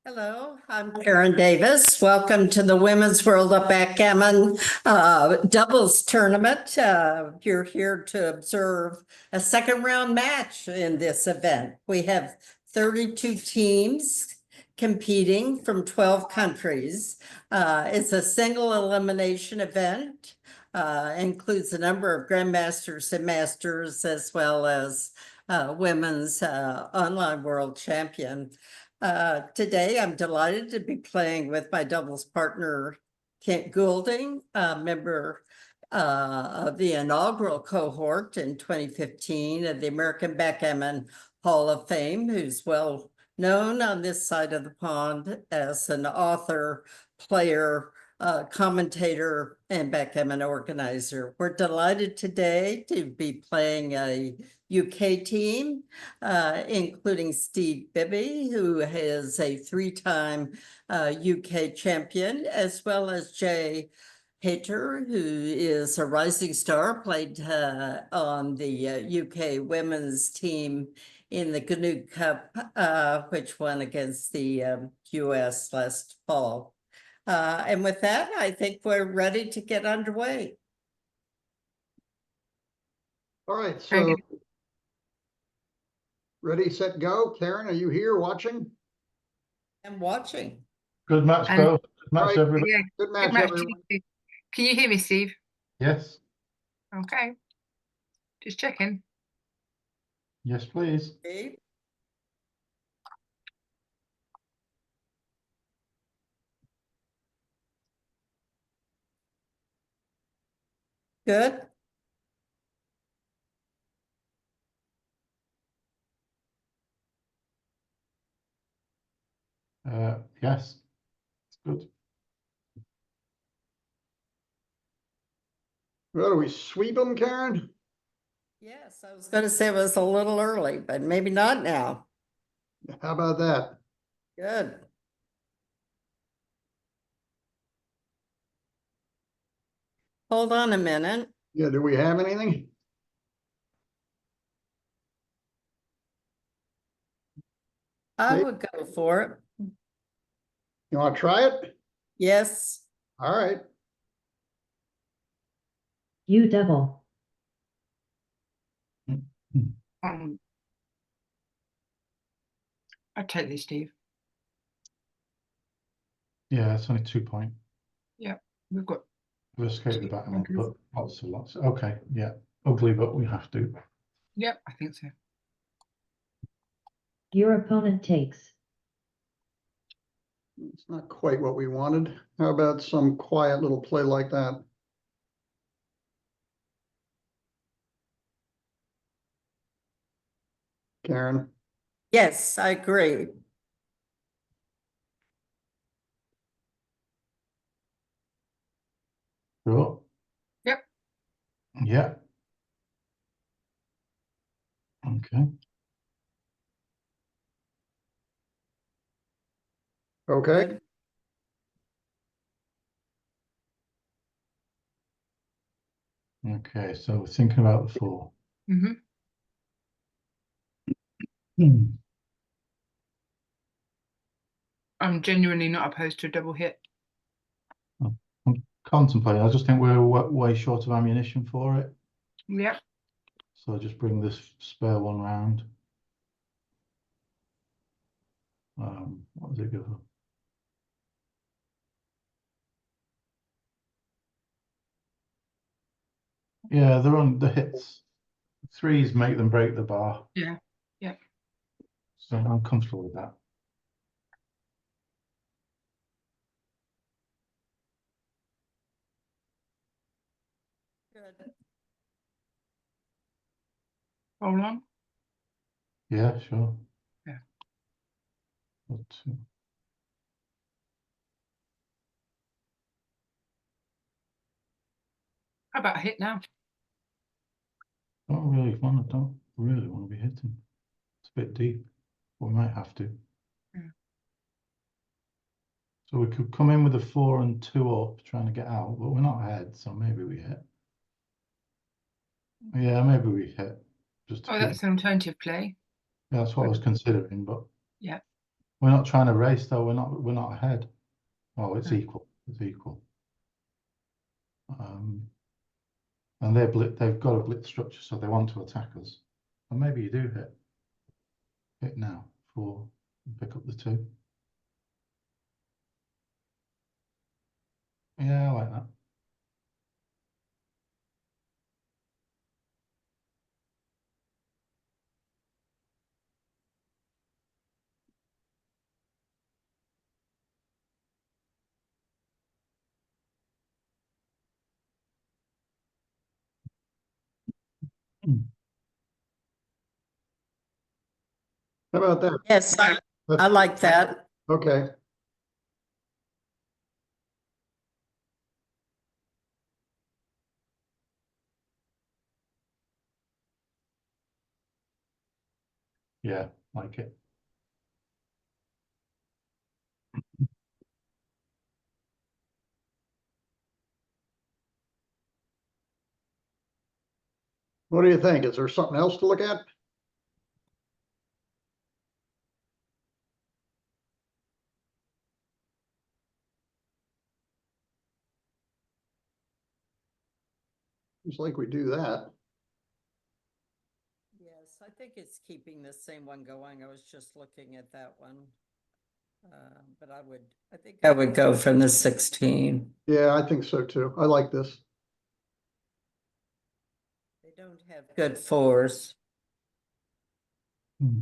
Hello, I'm Aren Davis. Welcome to the Women's World of Backgammon doubles tournament. You're here to observe a second round match in this event. We have 32 teams competing from 12 countries. It's a single elimination event. Includes a number of grandmasters and masters, as well as women's online world champion. Today, I'm delighted to be playing with my doubles partner, Kent Goulding, a member of the inaugural cohort in 2015 of the American Backgammon Hall of Fame, who's well known on this side of the pond as an author, player, commentator, and backgammon organizer. We're delighted today to be playing a UK team, including Steve Bibby, who is a three-time UK champion, as well as Jay Hayter, who is a rising star, played on the UK women's team in the Goulding Cup, which won against the US last fall. And with that, I think we're ready to get underway. All right, so ready, set, go. Karen, are you here watching? I'm watching. Good match, both. Good match, right. everybody. Yeah, good match, everyone. Can you hear me, Steve? Yes. Okay. Just checking. Yes, please. Okay. Good. Yes. It's good. Well, do we sweep them, Karen? Yes, I was going to say it was a little early, but maybe not now. How about that? Good. Hold on a minute. Yeah, do we have anything? I Maybe. would go for it. You want to try it? Yes. All right. You double. I'll take this, Steve. Yeah, it's only 2 point. Yeah, we've got. We'll escape the backgammon, but lots. Okay, yeah. Ugly, but we have to. Yep, I think so. Your opponent takes. It's not quite what we wanted. How about some quiet little play like that? Karen? Yes, I agree. Sure. Yep. Yeah. Okay. Okay. Good. Okay, so we're thinking about the 4. Mm-hmm. I'm genuinely not opposed to a double hit. I'm contemplating. I just think we're way short of ammunition for it. Yep. So I'll just bring this spare one round. What does it give her? Yeah, they're on the hits. 3s make them break the bar. Yeah. Yeah. So I'm comfortable with that. Good. Hold on. Yeah, sure. Yeah. But, How about a hit now? don't really want to be hitting. It's a bit deep. But we might have to. Yeah. So we could come in with a 4 and 2 up, trying to get out, but we're not ahead, so maybe we hit. Yeah, maybe we hit. Just to Oh, keep... that's an alternative play. Yeah, that's what I was considering, but Yeah. We're not trying to race though. We're not ahead. Oh, it's No. equal. It's equal. And they've got a blitz structure, so they want to attack us. And maybe you do hit now for pick up the 2. Yeah, I like that. How about that? Yes, I That's- like that. Okay, Yeah, like it. what do you think? Is there something else to look at? It's like we do that. Yes, I think it's keeping the same one going. I was just looking at that one. But I think I would go from the 16. Yeah, I think so too. I like this. They don't have good 4s. Hmm.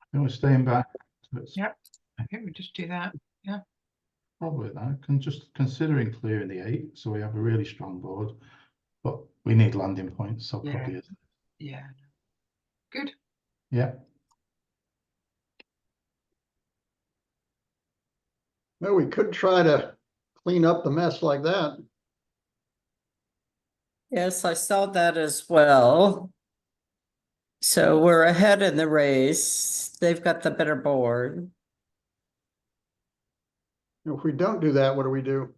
I think we're staying back. So it's Yep. I think we just do that. probably that. Just considering clearing the 8, so we have a really strong board. But we need landing points, so Yeah. probably is. Yeah. Good. Yeah. Well, we could try to clean up the mess like that. Yes, I saw that as well. So we're ahead in the race. They've got the better board. If we don't do that, what do we do?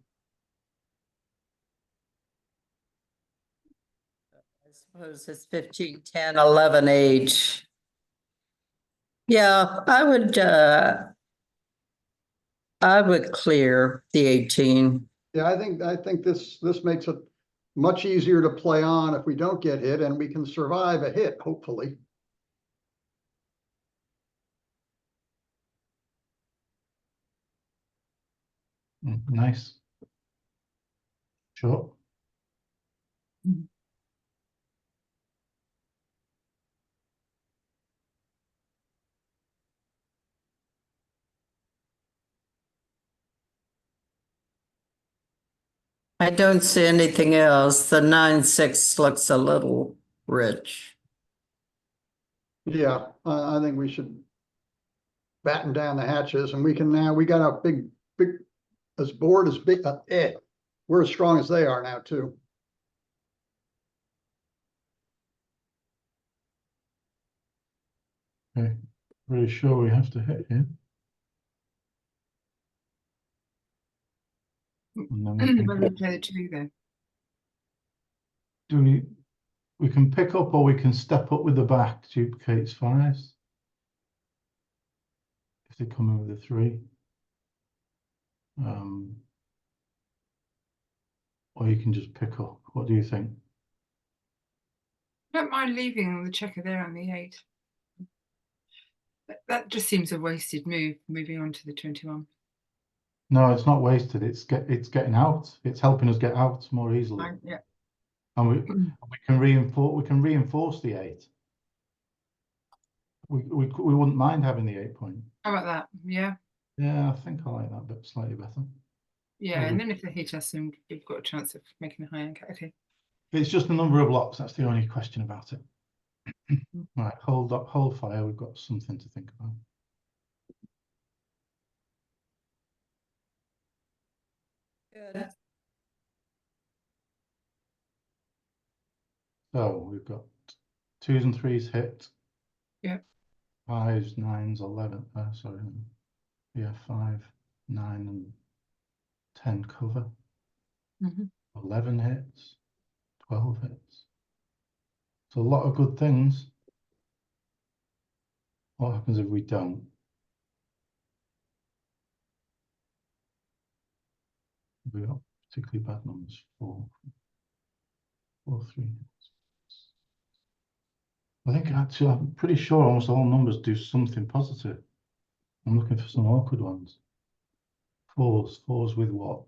I suppose it's 15, 10, 11, 8. Yeah, I would clear the 18. Yeah, I think this makes it much easier to play on if we don't get hit, and we can survive a hit, hopefully. Nice. Sure. I don't see anything else. The 9-6 looks a little rich. Yeah, I think we should batten down the hatches, and we got a big, this board is big, we're as strong as they are now too. Okay. Really sure we have to hit here. And then we Whether we can, play the 2 then. we can pick up or we can step up with the back, duplicates 5s. If they come in with a 3. Or you can just pick up. What do you think? I don't mind leaving the checker there on the 8. That just seems a wasted move, moving on to the 21. No, it's not wasted. It's getting out. It's helping us get out more easily. Yeah. And we can reinforce the 8. We wouldn't mind having the 8 point. How about that? Yeah. Yeah, I think I like that bit slightly better. Yeah, and then if they hit us, then we've got a chance of making a high anchor. Okay. It's just the number of blocks. That's the only question about it. Right, hold fire. We've got something to think about. Good. So we've got 2s and 3s hit. Yeah. 5s, 9s, 11. Sorry. Yeah, 5, 9, and 10 cover. Mhm. 11 hits. 12 hits. So a lot of good things. What happens if we don't? We got particularly bad numbers. 4, 4, 3. I think actually, I'm pretty sure almost all numbers do something positive. I'm looking for some awkward ones. Fours with what?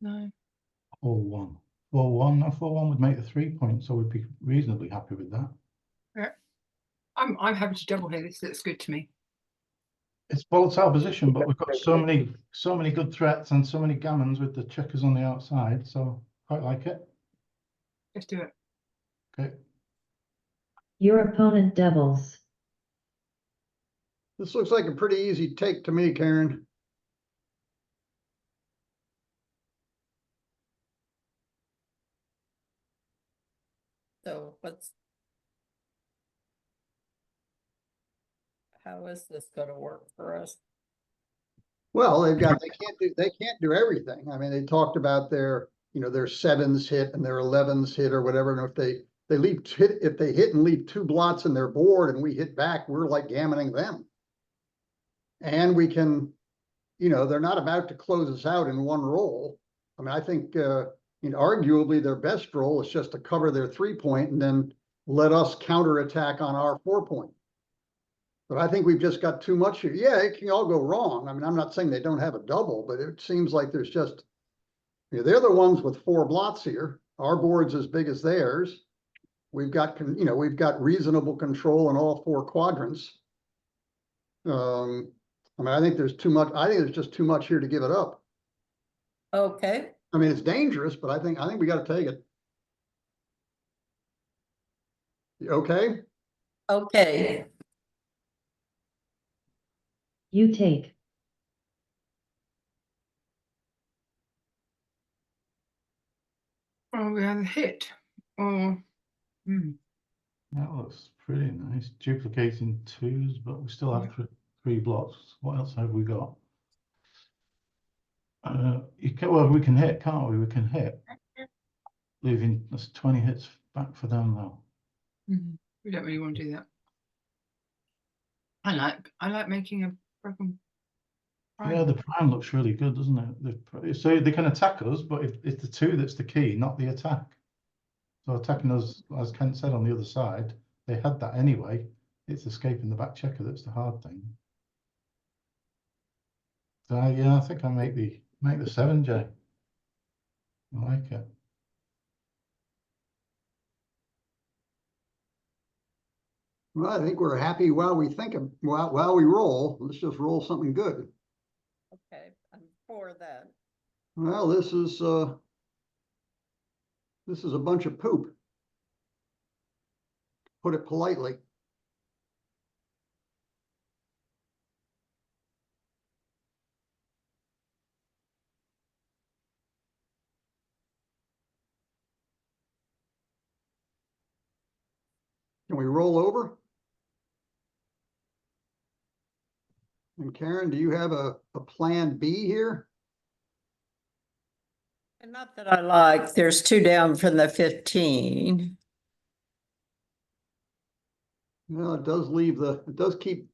9. 4, 1. 4, 1. Now 4, 1 would make the 3 points, so we'd be reasonably happy with that. Yeah. I'm happy to double here. This looks good to me. It's volatile position, but we've got so many good threats and so many gammons with the checkers on the outside, so quite like it. Let's do it. Okay. Your opponent doubles. This looks like a pretty easy take to me, Karen. So how is this gonna work for us? Well, they can't do everything. I mean, they talked about their, their 7s hit and their 11s hit or whatever. And if they hit and leave 2 blots in their board and we hit back, we're like gammoning them. And we can, they're not about to close us out in one roll. I mean, I think, arguably their best roll is just to cover their 3-point and then let us counterattack on our 4-point. But I think we've just got too much here. Yeah, it can all go wrong. I mean, I'm not saying they don't have a double, but it seems like there's just, they're the ones with 4 blots here. Our board's as big as theirs. We've got, we've got reasonable control in all 4 quadrants. I mean, I think there's too much. I think there's just too much here to give it up. Okay, I mean, it's dangerous, but I think we got to take it. Okay. okay. You take. Oh, we have a hit. Or That looks pretty nice. Duplicating 2s, but we still have 3 blocks. What else have we got? Well, we can hit, can't we? We can hit. Leaving that's 20 hits back for them though. we don't really want to do that. I like making a broken prime. Yeah, the prime looks really good, doesn't it? So they can attack us, but it's the 2 that's the key, not the attack. So attacking us, as Kent said, on the other side, they had that anyway. It's escaping the back checker that's the hard thing. So yeah, I think I make the 7J. I like it. Well, I think we're happy while we while we roll. Let's just roll something good. Okay, I'm for that. Well, this is a bunch of poop. Put it politely. Can we roll over? And Karen, do you have a plan B here? And not that I like, there's 2 down from the 15. Well, it does keep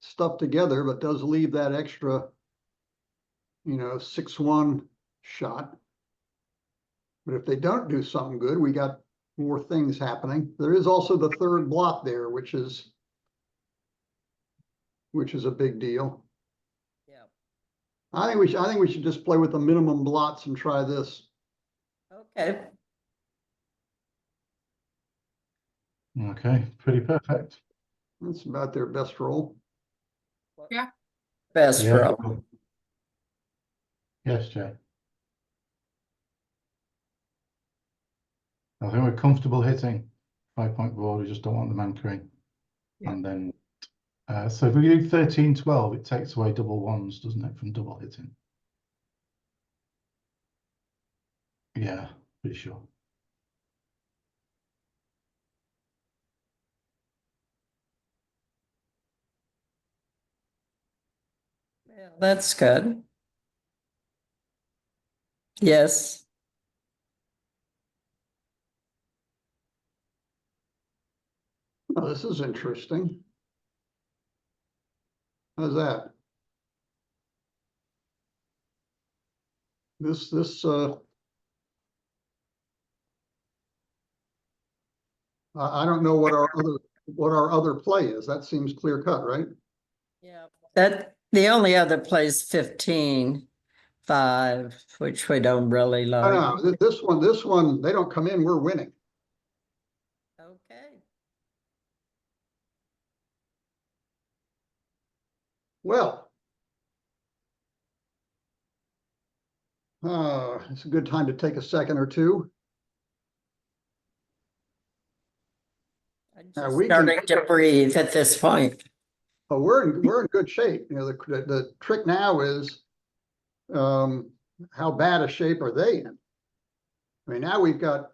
stuff together, but does leave that extra, 6-1 shot. But if they don't do something good, we got more things happening. There is also the 3rd blot there, which is a big deal. Yeah. I think we should just play with the minimum blots and try this. Okay, Okay, pretty perfect. That's about their best roll. best Yeah. row. Yes, Jay. I think we're comfortable hitting 5-point board. We just don't want them anchoring. Yeah. And then, so if we do 13, 12, it takes away double 1s, doesn't it, from double hitting? Yeah, pretty sure. Yeah, that's good. Yes. Oh, this is interesting. How's that? I don't know what our other play is. That seems clear cut, right? Yeah. That, the only other plays 15-5, which we don't really No, like. no, this one, they don't come in, we're winning. Okay. Well. It's a good time to take a second or two. I'm Now, just we can- starting to breathe at this point. But we're in good shape. You know, the trick now is, how bad a shape are they in? I mean, now we've got,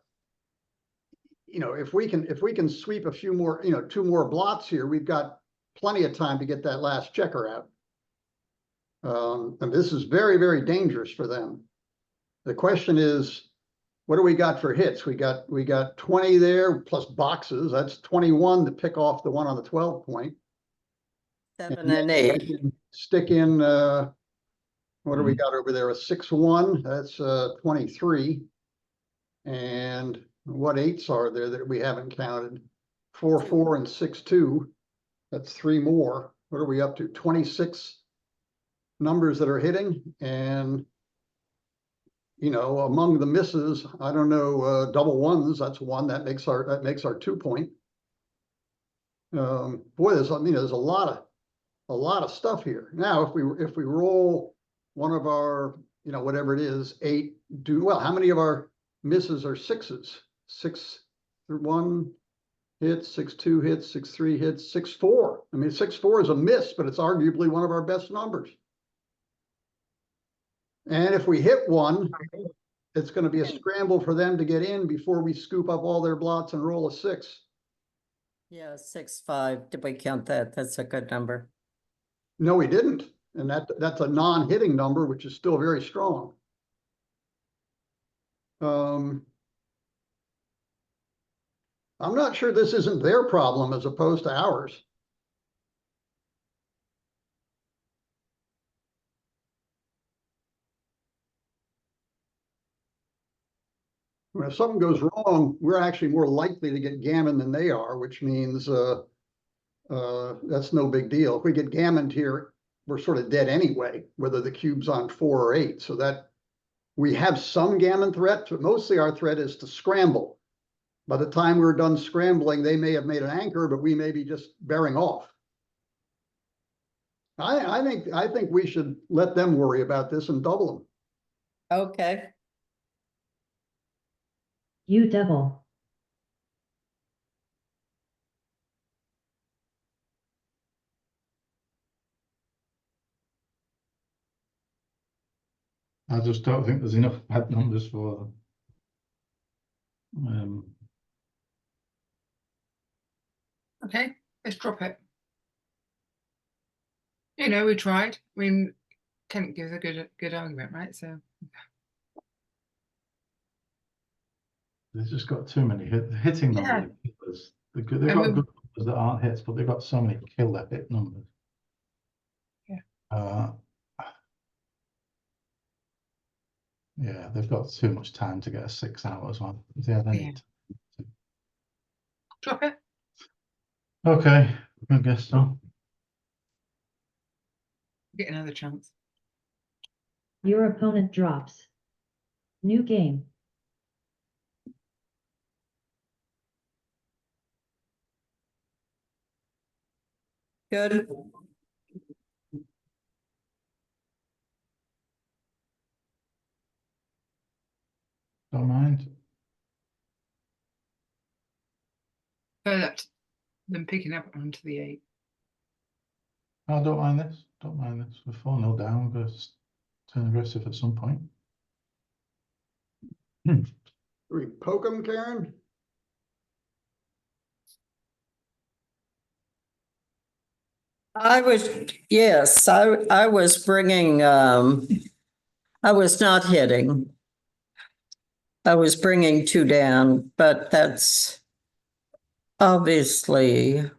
you know, if we can sweep a few more, you know, 2 more blots here, we've got plenty of time to get that last checker out. And this is very, very dangerous for them. The question is, what do we got for hits? We got 20 there plus boxes. That's 21 to pick off the one on the 12 point. 7 and 8. Stick in, what do we got over there? A 6-1, that's 23. And what 8s are there that we haven't counted? 4-4 and 6-2. That's 3 more. What are we up to? 26 numbers that are hitting. And you know, among the misses, I don't know, double ones, that's 1. That makes our 2 point. Boy, there's a lot of stuff here. Now, if we roll one of our, you know, whatever it is, 8, how many of our misses are 6s? 6-1 hits, 6-2 hits, 6-3 hits, 6-4. I mean, 6-4 is a miss, but it's arguably one of our best numbers. And if we hit 1, it's going to be a scramble for them to get in before we scoop up all their blots and roll a 6. Yeah, 6-5. Did we count that? That's a good number. No, we didn't. And that's a non-hitting number, which is still very strong. I'm not sure this isn't their problem as opposed to ours. When if something goes wrong, we're actually more likely to get gammon than they are, which means that's no big deal. If we get gammoned here, we're sort of dead anyway, whether the cube's on 4 or 8. So that we have some gammon threat, but mostly our threat is to scramble. By the time we're done scrambling, they may have made an anchor, but we may be just bearing off. I think we should let them worry about this and double them. Okay. You double. I just don't think there's enough bad numbers for them. Okay, let's drop it. You know, we tried. I mean, Kent gives a good argument, right? So They've just got too many hitting numbers. Yeah. They've got good numbers that aren't hits, but they've got so many killer hit numbers. Yeah. Yeah, they've got too much time to get a 6 out as well. Yeah, they need to. drop it. Okay, I guess so. Get another chance. Your opponent drops. New game. Good. Don't mind. So that's them picking up onto the 8. I don't mind this. Don't mind this. We're 4-0 down. We're going to turn aggressive at some point. Do we poke them, Karen? Yes, I was bringing, I was not hitting. I was bringing two down, but that's obviously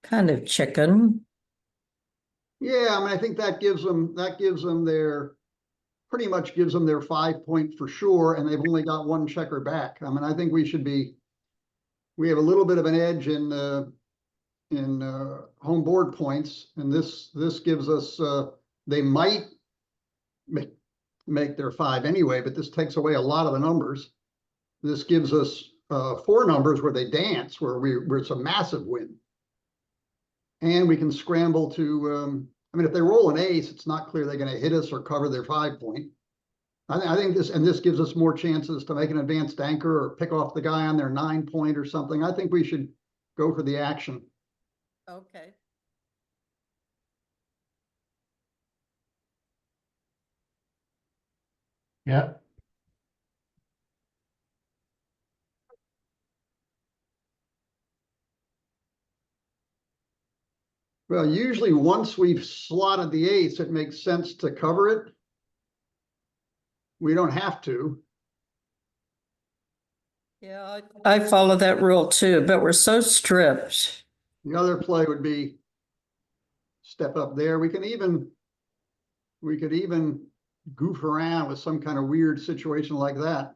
kind of chicken. Yeah, I mean, I think that gives them pretty much gives them their 5 point for sure, and they've only got one checker back. I mean, I think we have a little bit of an edge in home board points, and this gives us, they might make their 5 anyway, but this takes away a lot of the numbers. This gives us 4 numbers where they dance, where it's a massive win. And we can scramble to, I mean, if they roll an ace, it's not clear they're going to hit us or cover their 5 point. I think this gives us more chances to make an advanced anchor or pick off the guy on their 9 point or something. I think we should go for the action. Okay. Yeah. Well, usually once we've slotted the ace, it makes sense to cover it. We don't have to. Yeah, I follow that rule too, but we're so stripped. The other play would be step up there. We could even goof around with some kind of weird situation like that.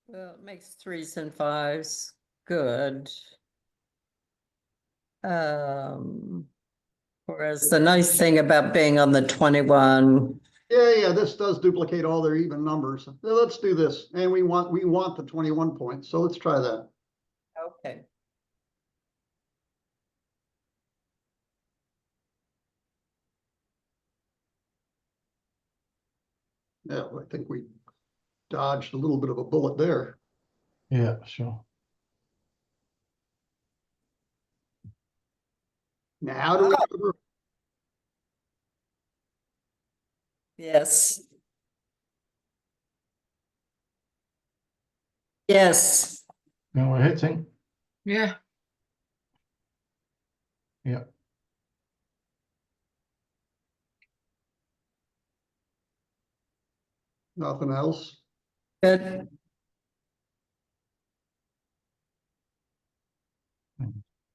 Well, it makes 3s and 5s. Good. Whereas the nice thing about being on the 21. Yeah, this does duplicate all their even numbers. So let's do this. And we want the 21 points. So let's try that. Okay. Yeah, I think we dodged a little bit of a bullet there. Yeah, sure. Now, how do we cover? Yes. Yes. Now we're hitting. Yeah. Yeah. Nothing else? Good.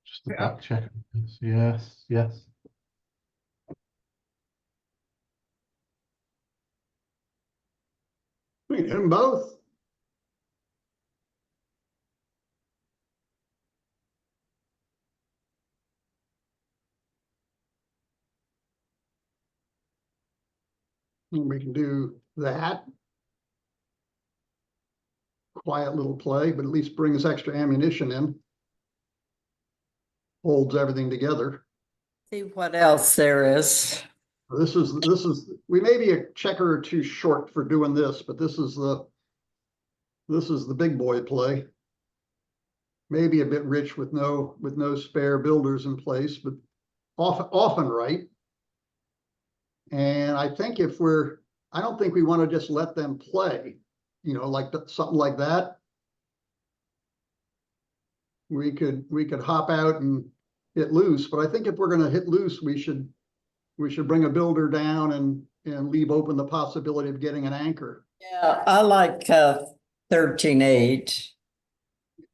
Just the Yeah. back check. Yes, yes. We can hit them both. And we can do that. Quiet little play, but at least brings extra ammunition in. Holds everything together. See what else there is. This is we may be a checker or two short for doing this, but this is the big boy play. Maybe a bit rich with no spare builders in place, but often right. And I think I don't think we want to just let them play, like something like that. We could hop out and hit loose, but I think if we're going to hit loose, we should bring a builder down and leave open the possibility of getting an anchor. Yeah, I like 13-8.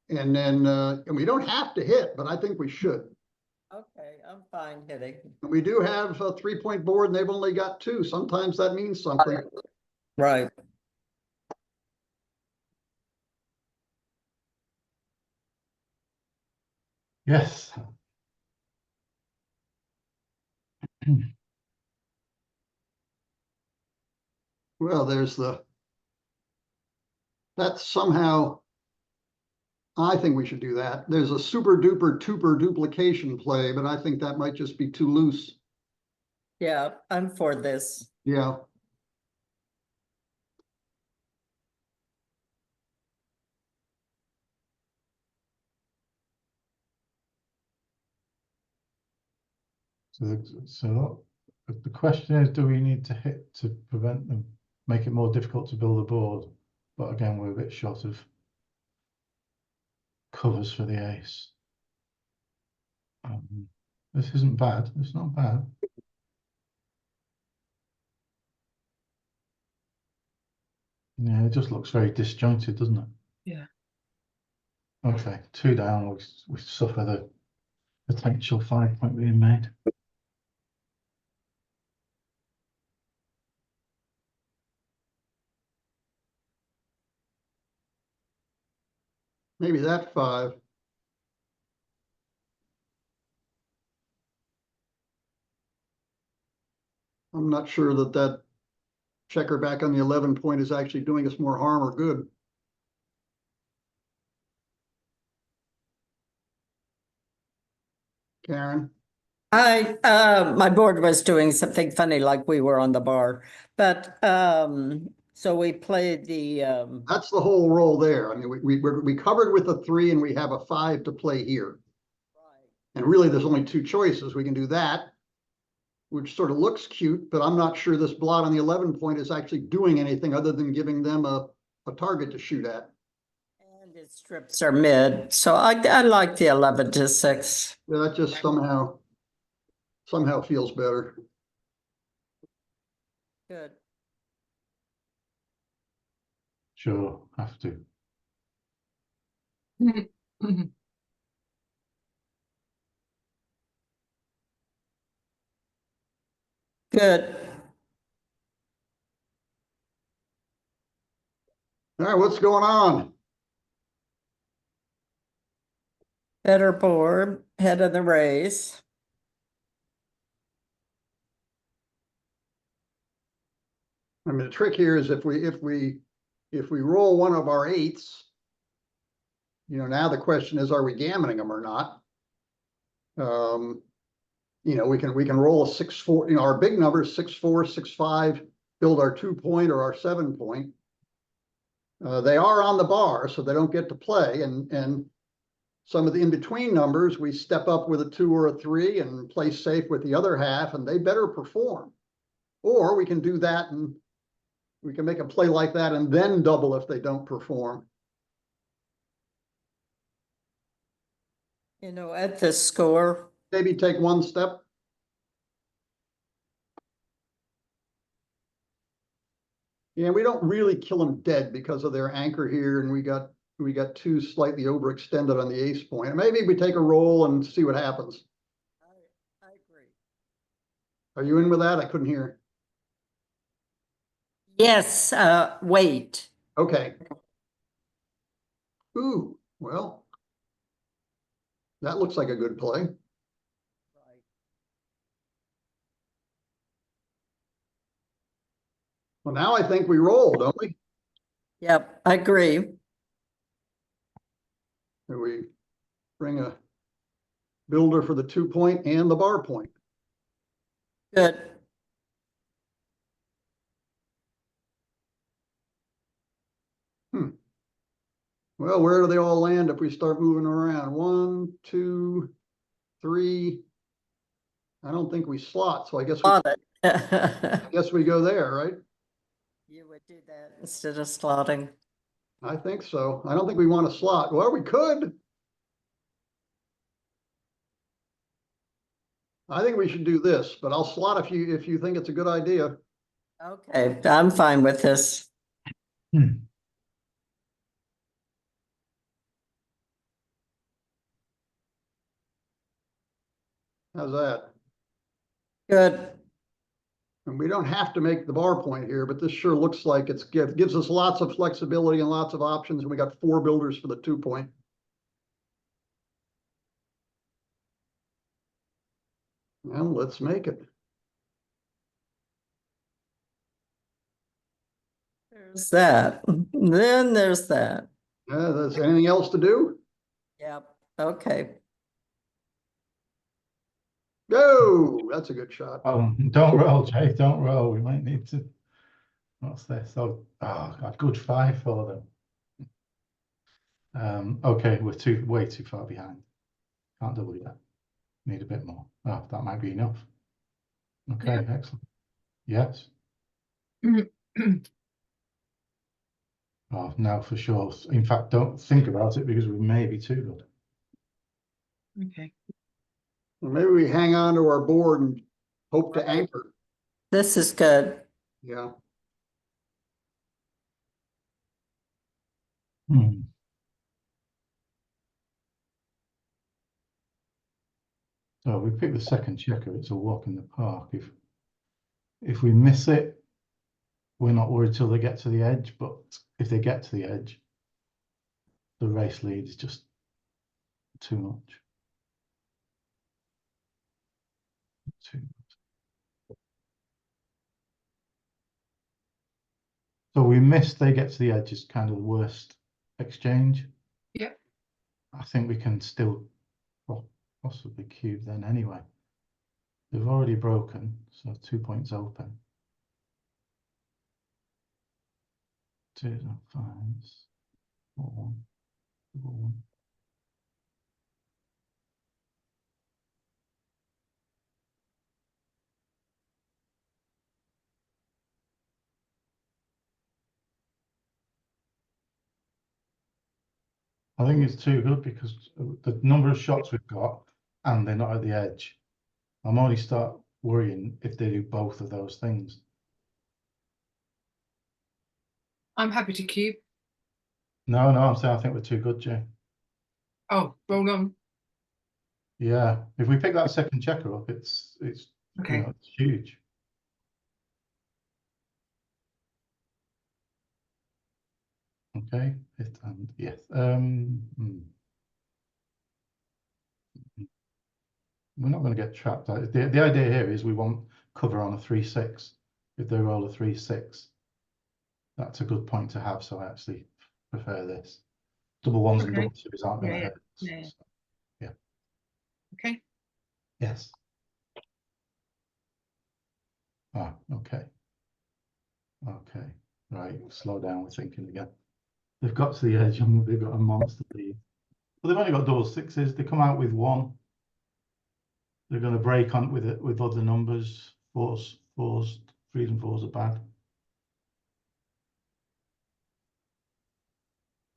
And then and we don't have to hit, but I think we should. Okay, I'm fine hitting. We do have a 3 point board and they've only got 2. Sometimes that means something. Right. Yes. Well, that's somehow, I think we should do that. There's a super duper tuper duplication play, but I think that might just be too loose. Yeah, I'm for this. Yeah. So the question is, do we need to hit to prevent them, make it more difficult to build a board? But again, we're a bit short of covers for the ace. This isn't bad. It's not bad. Yeah, it just looks very disjointed, doesn't it? Yeah. Okay, 2 down, we suffer the potential 5 point being made. Maybe that 5. I'm not sure that that checker back on the 11 point is actually doing us more harm or good. Karen? My board was doing something funny like we were on the bar, but, so we played the, That's the whole roll there. I mean, we covered with a 3 and we have a 5 to play here. And really, there's only 2 choices. We can do that, which sort of looks cute, but I'm not sure this blot on the 11 point is actually doing anything other than giving them a target to shoot at. and it strips are mid, so I like the 11 to 6. Yeah, that just somehow feels better. Good. Sure, have to. Good. All right, what's going on? Better board, head of the race. I mean, the trick here is if we roll one of our 8s, you know, now the question is, are we gammoning them or not? You know, we can roll a 6-4, you know, our big number is 6-4, 6-5, build our 2 point or our 7 point. They are on the bar, so they don't get to play. And some of the in-between numbers, we step up with a 2 or a 3 and play safe with the other half, and they better perform. Or we can do that and we can make a play like that and then double if they don't perform. You know, at the score. Maybe take one step. Yeah, we don't really kill them dead because of their anchor here, and we got 2 slightly overextended on the ace point. Maybe we take a roll and see what happens. I agree. Are you in with that? I couldn't hear. Yes, wait. Okay. Ooh, well, that looks like a good play. Well, now I think we roll, don't we? Yep, I agree. And we bring a builder for the 2 point and the bar point. Good. Well, where do they all land if we start moving around? 1, 2, 3. I don't think we slot, so I guess Slot it. we go there, right? You would do that instead of slotting. I think so. I don't think we want to slot. Well, we could. I think we should do this, but I'll slot if you think it's a good idea. Okay, I'm fine with this. How's that? Good. And we don't have to make the bar point here, but this sure looks like it gives us lots of flexibility and lots of options. And we got 4 builders for the 2 point. Well, let's make it. There's that. Then there's that. There's anything else to do? Yep. Okay. Go! That's a good shot. Oh, don't roll, Jay, don't roll. We might need to. What's this? Oh, a good 5 for them. Okay, we're way too far behind. Can't double yet. Need a bit more. Oh, that might be enough. Okay, Yeah. excellent. Yes. Oh, now for sure. In fact, don't think about it because we may be too good. Okay. Well, maybe we hang on to our board and hope to anchor. This is good. Yeah. Hmm. So we pick the second checker, it's a walk in the park. If we miss it, we're not worried till they get to the edge, but if they get to the edge, the race lead is just too much. Too much. So we miss, they get to the edge is kind of the worst exchange. Yeah. I think we can still possibly cube then anyway. They've already broken, so 2 points open. 2 and 5s, 4 1, 4 1. I think it's too good because the number of shots we've got and they're not at the edge. I'm only start worrying if they do both of those things. I'm happy to cube. No, I'm saying I think we're too good, Jay. Oh, roll on. Yeah, if we pick that second checker up, it's Okay. you know, it's huge. Okay, hit and yes. We're not going to get trapped. The idea here is we want cover on a 3-6. If they roll a 3-6, that's a good point to have. So I actually prefer this. Double ones and Okay. double twos aren't going to Yeah, hurt. yeah. So, yeah. Okay. Yes. Ah, okay. Okay. Right. Slow down. We're thinking again. They've got to the edge and they've got a monster lead. But they've only got double sixes. They come out with 1. They're going to break on with it with other numbers. 4s, 3s and 4s are bad.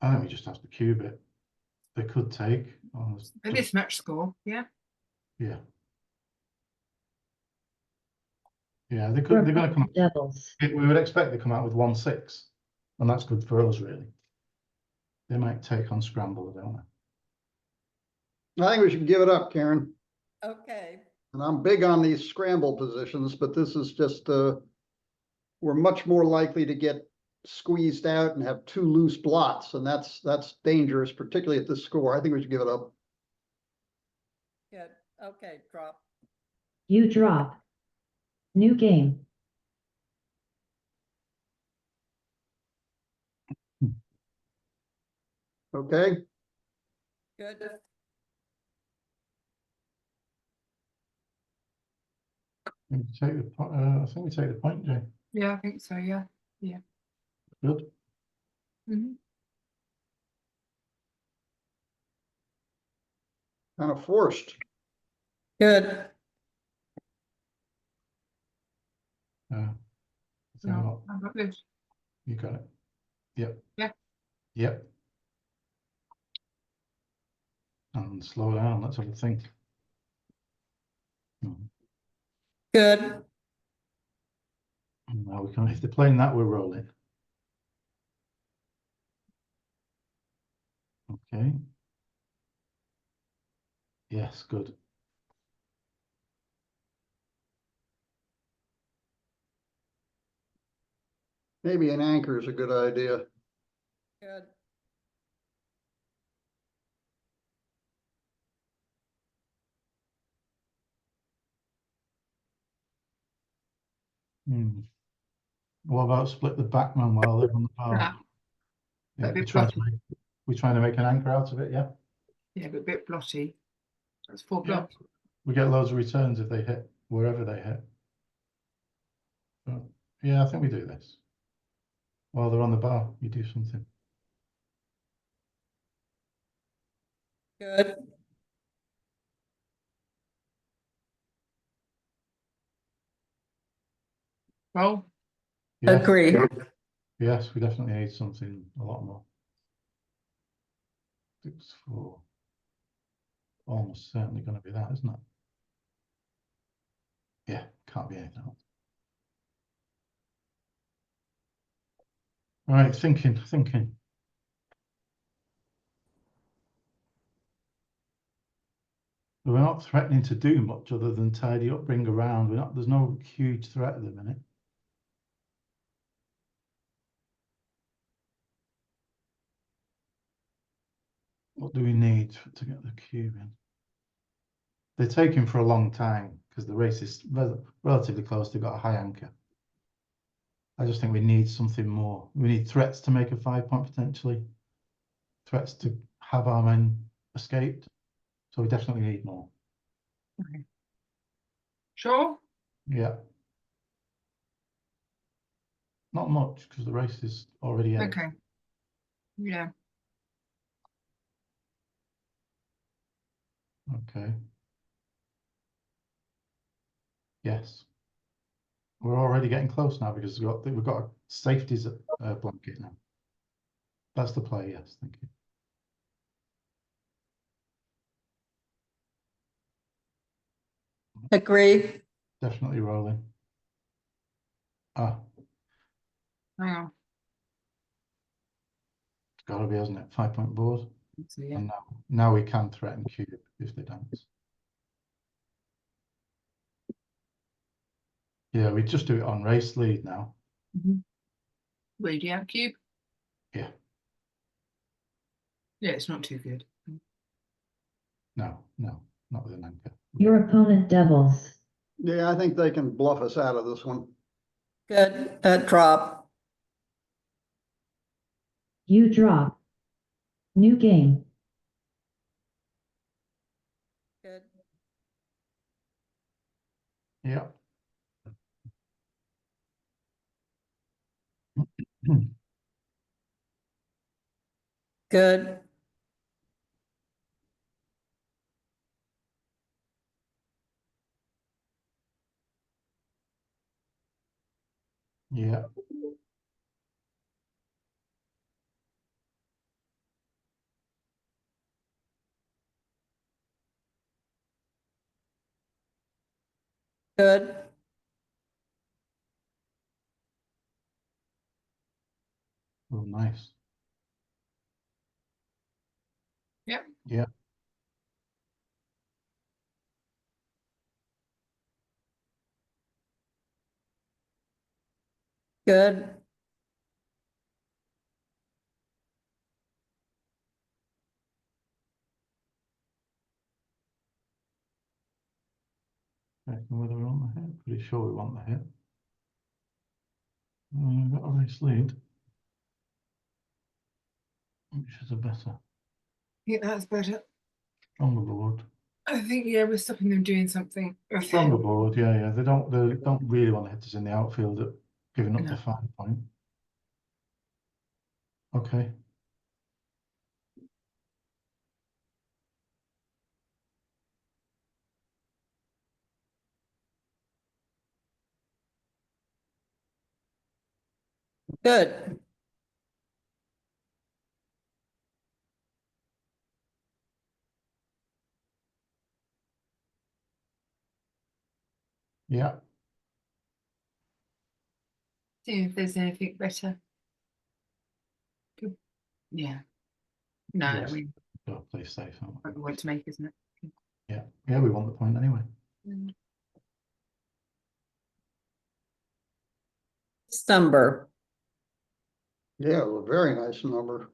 I think we just have to cube it. They could take. At this match score, yeah. Yeah. Yeah, they could. They're going to come. Doubles. We would expect they come out with 1-6, and that's good for us, really. They might take on scramble, don't they? I think we should give it up, Karen. Okay. And I'm big on these scramble positions, but this is just, we're much more likely to get squeezed out and have 2 loose blots, and that's dangerous, particularly at this score. I think we should give it up. Good. Okay, drop. You drop. New game. Okay, Good. We take the, I think we take the point, Jay. Yeah, I think so, yeah. Good. Mhm. kind of forced. Good. No, how about this? You got it. Yep. Yeah. Yep. And slow down. Let's have a think. Good. Now we can. If they're playing that, we're rolling. Okay. Yes, good. Maybe an anchor is a good idea. Good. What about split the backman while they're on the bar? Yeah. Yeah, That'd be we're trying to make an anchor out of it, yeah? Yeah, but a bit blotty. That's 4 Yeah. blocks. We get loads of returns if they hit wherever they hit. So, yeah, I think we do this. While they're on the bar, you do something. Good. Roll. Yes, Agree. yes, we definitely need something a lot more. 6, 4. Almost certainly going to be that, isn't it? Yeah, can't be anything else. All right, thinking. But we're not threatening to do much other than tidy up, bring around. There's no huge threat at the minute. What do we need to get the cube in? They're taking for a long time because the race is relatively close. They've got a high anchor. I just think we need something more. We need threats to make a 5 point potentially. Threats to have our men escaped. So we definitely need more. Okay. Sure. Yeah. Not much because the race is already in. Okay. Yeah. Okay. Yes. We're already getting close now because we've got a safeties blanket now. That's the play, yes, thank you. Agree. Definitely rolling. Ah, Hang on. it's gotta be, hasn't it? 5 point board. So, yeah. And now we can threaten cube if they dance. Yeah, we just do it on race lead now. Wait, yeah, cube. Yeah. Yeah, it's not too good. No, not with an anchor. Your opponent devils. Yeah, I think they can bluff us out of this one. Good. Drop. You drop. New game. Good. Yeah. Good. Yeah. Good. Oh, nice. Yep. Yeah. Good. Checking whether we want the hit. Pretty sure we want the hit. We've got a race lead. Which is a better. Yeah, that's better. Stronger board. I think, yeah, we're stopping them doing something. Stronger board, yeah. They don't really want to hit us in the outfield at giving up No. the 5 point. Okay. Good. Yeah. See if there's anything better. Good. Yeah. No, Yes. we Gotta play safe, haven't we? what we want to make, isn't it? Yeah. Yeah, we want the point anyway. Number. Yeah, a very nice number.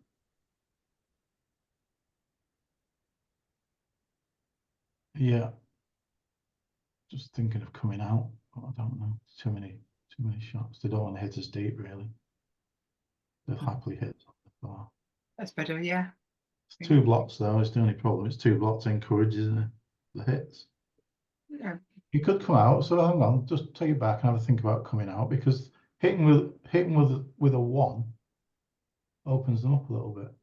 Yeah. Just thinking of coming out, but I don't know. Too many shots. They don't want to hit us deep, really. They'll happily hit on the bar. That's better, yeah. It's 2 blocks though, it's the only problem. It's 2 blocks encourages the hits. Yeah. You could come out, so hang on, just take it back and have a think about coming out because hitting with a 1 opens them up a little bit.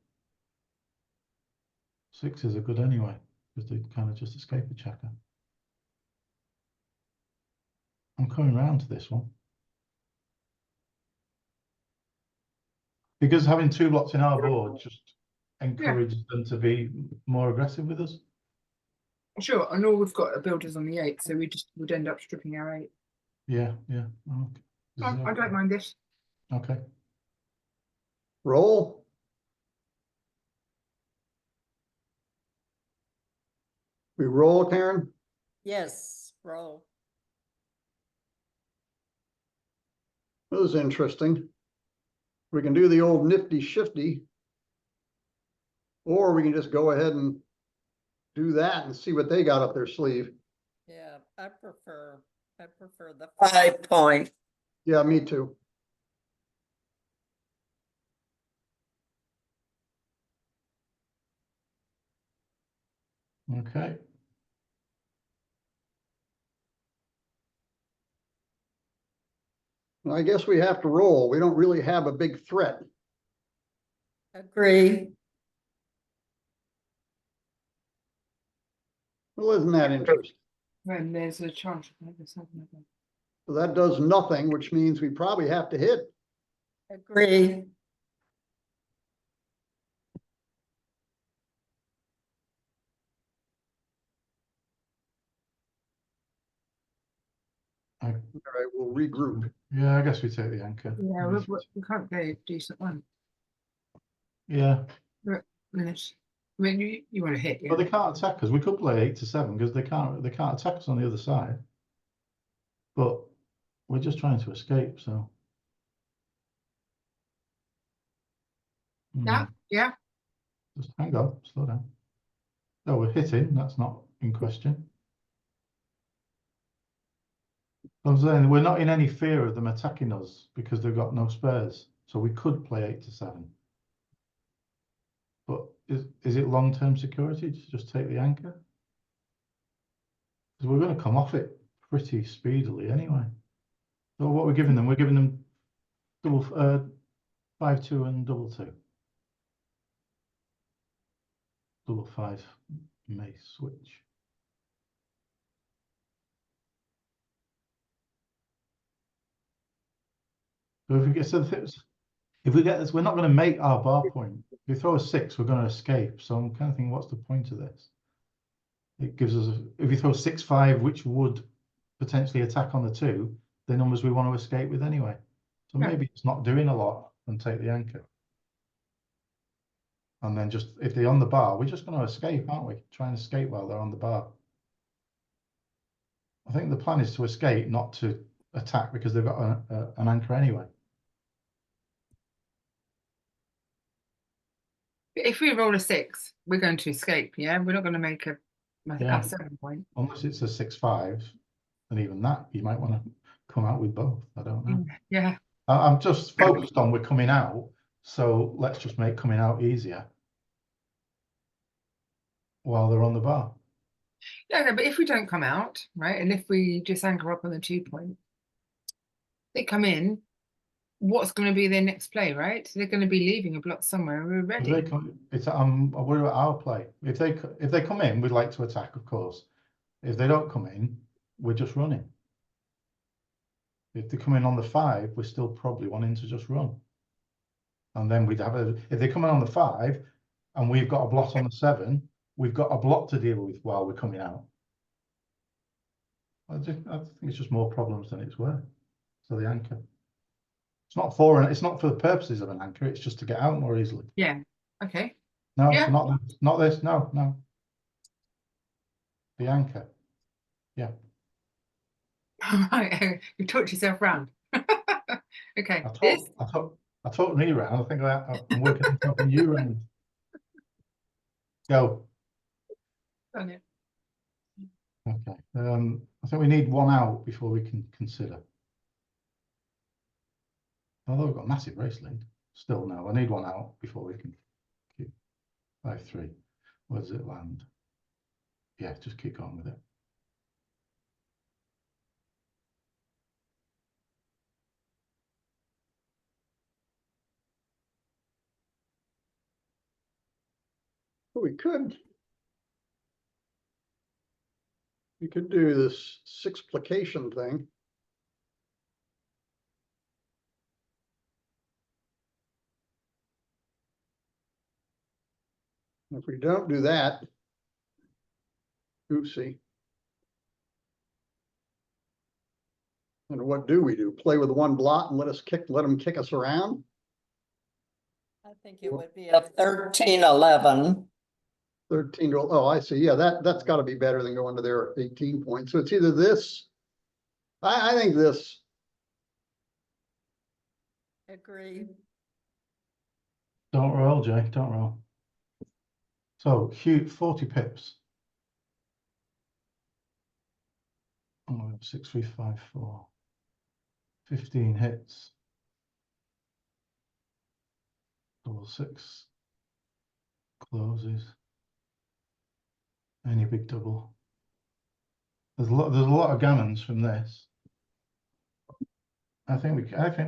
6s are good anyway, because they kind of just escape a checker. I'm coming round to this one. Because having 2 blocks in our board just encourages them to be more aggressive with us. Sure, and all we've got are builders on the 8, so we just would end up stripping our 8. Yeah. Okay. I don't mind this. Okay. Roll. We roll, Karen? Yes, roll. That was interesting. We can do the old nifty shifty. Or we can just go ahead and do that and see what they got up their sleeve. Yeah, I prefer the 5 point. Yeah, me too. Okay. I guess we have to roll. We don't really have a big threat. Agree. Well, isn't that interesting? When there's a charge. Something. So that does nothing, which means we probably have to hit. Agree. All right, we'll regroup. Yeah, I guess we take the anchor. Yeah, we can't go a decent one. Yeah, Unless, I mean, you want to hit, yeah. but they can't attack us. We could play 8 to 7 because they can't attack us on the other side. But we're just trying to escape, so. Yeah, yeah. Just hang on, slow down. No, we're hitting, that's not in question. I'm saying we're not in any fear of them attacking us because they've got no spares. So we could play 8 to 7. But is it long-term security to just take the anchor? Because we're going to come off it pretty speedily anyway. So what we're giving them, double 5-2 and double 2. Double 5 may switch. So if we get this, we're not going to make our bar point. If we throw a 6, we're going to escape. So I'm kind of thinking, what's the point of this? It gives us, if we throw 6-5, which would potentially attack on the 2, the numbers we want to escape with anyway. So maybe it's not doing a lot and take the anchor. And then just, if they're on the bar, we're just going to escape, aren't we? Try and escape while they're on the bar. I think the plan is to escape, not to attack, because they've got an anchor anyway. If we roll a 6, we're going to escape, yeah? We're not going to make a Yeah. 7 point. Unless it's a 6-5, and even that, you might want to come out with both. I don't know. Yeah. I'm just focused on we're coming out, so let's just make coming out easier while they're on the bar. No, but if we don't come out, right, and if we just anchor up on the 2 point, they come in, what's going to be their next play, right? They're going to be leaving a block somewhere. We're If ready. they come, it's what about our play? If they come in, we'd like to attack, of course. If they don't come in, we're just running. If they come in on the 5, we're still probably wanting to just run. And then we'd have if they come in on the 5 and we've got a blot on the 7, we've got a blot to deal with while we're coming out. I think it's just more problems than it's worth. So the anchor. It's not for the purposes of an anchor, it's just to get out more easily. Yeah. Okay. No, Yeah. not this, no. The anchor. Yeah. Right. You talked yourself round. Okay. I talked me round. I think I'm working on talking you round. Go. Done it. Okay. I think we need 1 out before we can consider. Although we've got a massive race lead. Still no, I need 1 out before we can keep 5-3. Where does it land? Yeah, just keep going with it. We could do this 6plication thing. If we don't do that, oopsie. And what do we do? Play with 1 blot and let them kick us around? I think it would be a 13-11. 13 to, oh, I see. Yeah, that's got to be better than going to their 18 points. So it's either this. I think this. Agree. Don't roll, Jay, don't roll. So, Hugh, 40 pips. Oh, 6, 3, 5, 4. 15 hits. Double 6. Closes. Any big double. There's a lot of gammons from this. I think we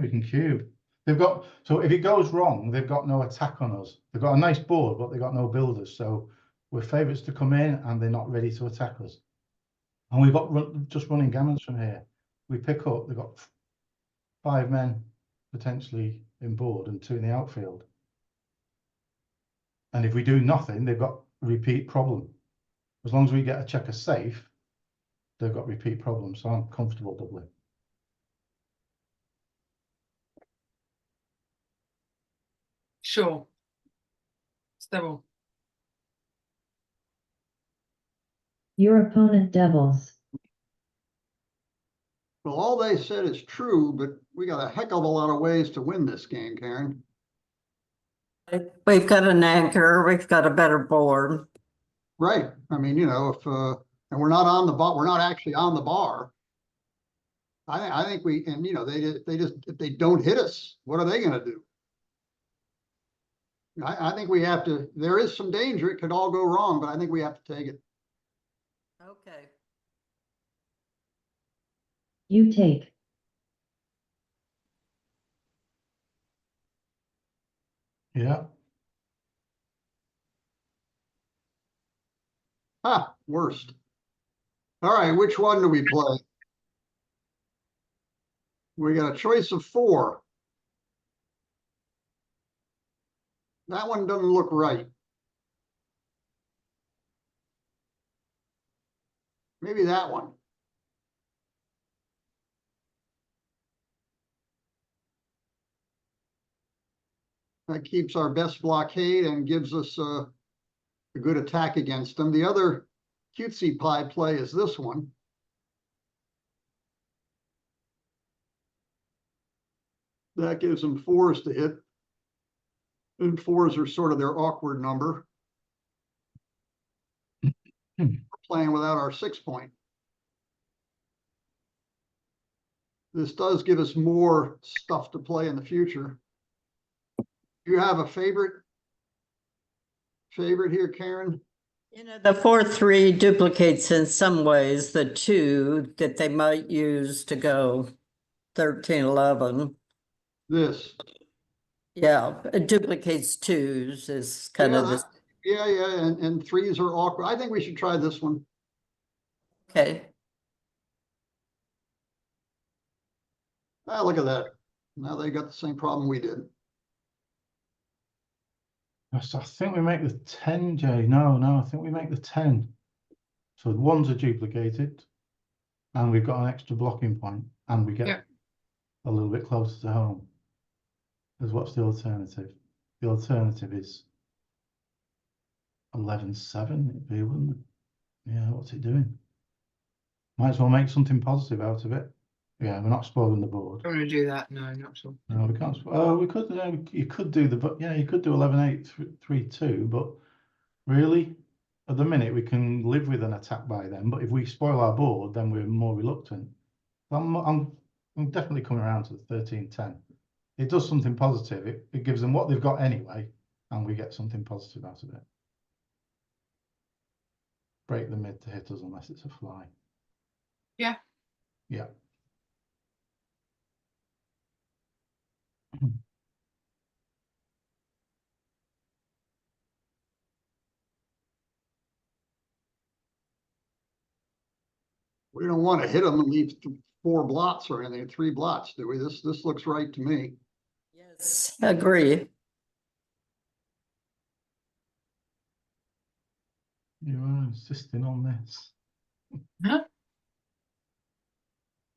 can cube. They've got, so if it goes wrong, they've got no attack on us. They've got a nice board, but they've got no builders. So we're favourites to come in and they're not ready to attack us. And we've got just running gammons from here. We pick up, they've got 5 men potentially in board and 2 in the outfield. And if we do nothing, they've got a repeat problem. As long as we get a checker safe, they've got repeat problems. So I'm comfortable doubling. Sure. It's double. Your opponent devils. Well, all they said is true, but we got a heck of a lot of ways to win this game, Karen. We've got an anchor, we've got a better board. Right. I mean, you know, if and we're not on the bar, we're not actually on the bar. I think we, and you know, they just if they don't hit us, what are they going to do? I think we have to. There is some danger; it could all go wrong, but I think we have to take it. Okay. You take. Yeah. Ah, worst. All right, which one do we play? We got a choice of 4. That one doesn't look right. Maybe that one. That keeps our best blockade and gives us a good attack against them. The other cutesy pie play is this one. That gives them 4s to hit. And 4s are sort of their awkward number. We're playing without our 6-point. This does give us more stuff to play in the future. Do you have a favorite here, Karen? You know, the 4-3 duplicates in some ways the 2 that they might use to go 13-11. This. Yeah, it duplicates 2s is kind of this. Yeah, and 3s are awkward. I think we should try this one. Okay. Ah, look at that. Now they got the same problem we did. So I think we make the 10, Jay. No, I think we make the 10. So the 1s are duplicated, and we've got an extra blocking point, and we get a little bit closer to home. Because what's the alternative? The alternative is 11-7, it'd be, wouldn't it? Yeah, what's it doing? Might as well make something positive out of it. Yeah, we're not spoiling the board. I'm going to do that. No, not sure. No, we can't. Oh, we could. You could do the, but yeah, you could do 11-8, 3-2. But really, at the minute, we can live with an attack by them. But if we spoil our board, then we're more reluctant. I'm definitely coming around to the 13-10. It does something positive. It gives them what they've got anyway, and we get something positive out of it. Break the mid to hit us unless it's a fly. Yeah. Yeah. We don't want to hit them and leave 4 blots or anything, 3 blots, do we? This looks right to me. Yes, agree. You are insisting on this. Huh?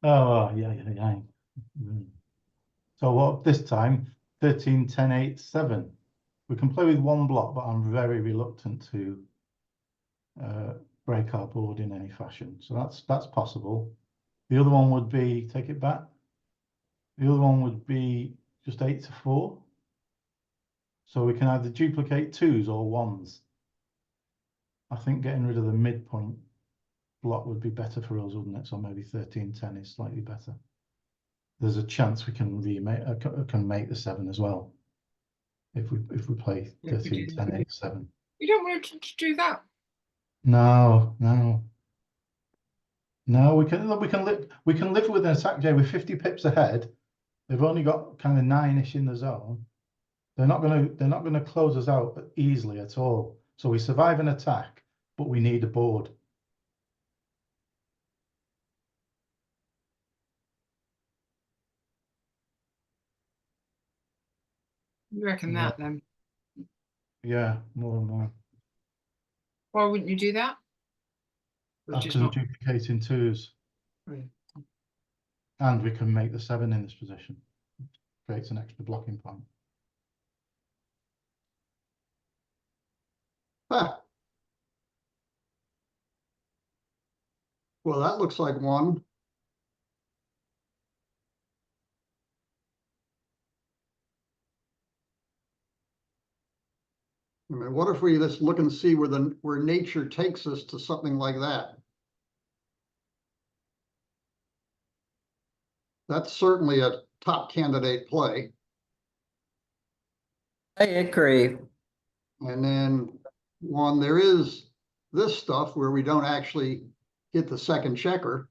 Oh, yeah. So what this time? 13, 10, 8, 7. We can play with 1 block, but I'm very reluctant to break our board in any fashion. So that's possible. The other one would be take it back. The other one would be just 8 to 4. So we can either duplicate 2s or 1s. I think getting rid of the midpoint block would be better for us, wouldn't it? So maybe 13-10 is slightly better. There's a chance we can make the 7 as well. If we play Yeah, if we do 13-10, 8-7. You don't want to do that. No. We can live with an attack Jay with 50 pips ahead. They've only got kind of 9-ish in the zone. They're not gonna close us out easily at all. So we survive an attack, but we need a board. You reckon that then? Yeah, more and more. Why wouldn't you do that? Or just After not? duplicating 2s. Right. And we can make the 7 in this position. Creates an extra blocking point. Ah. Well, that looks like one. I mean, what if we just look and see where nature takes us to something like that? That's certainly a top candidate play. I agree. And then one, there is this stuff where we don't actually hit the second checker.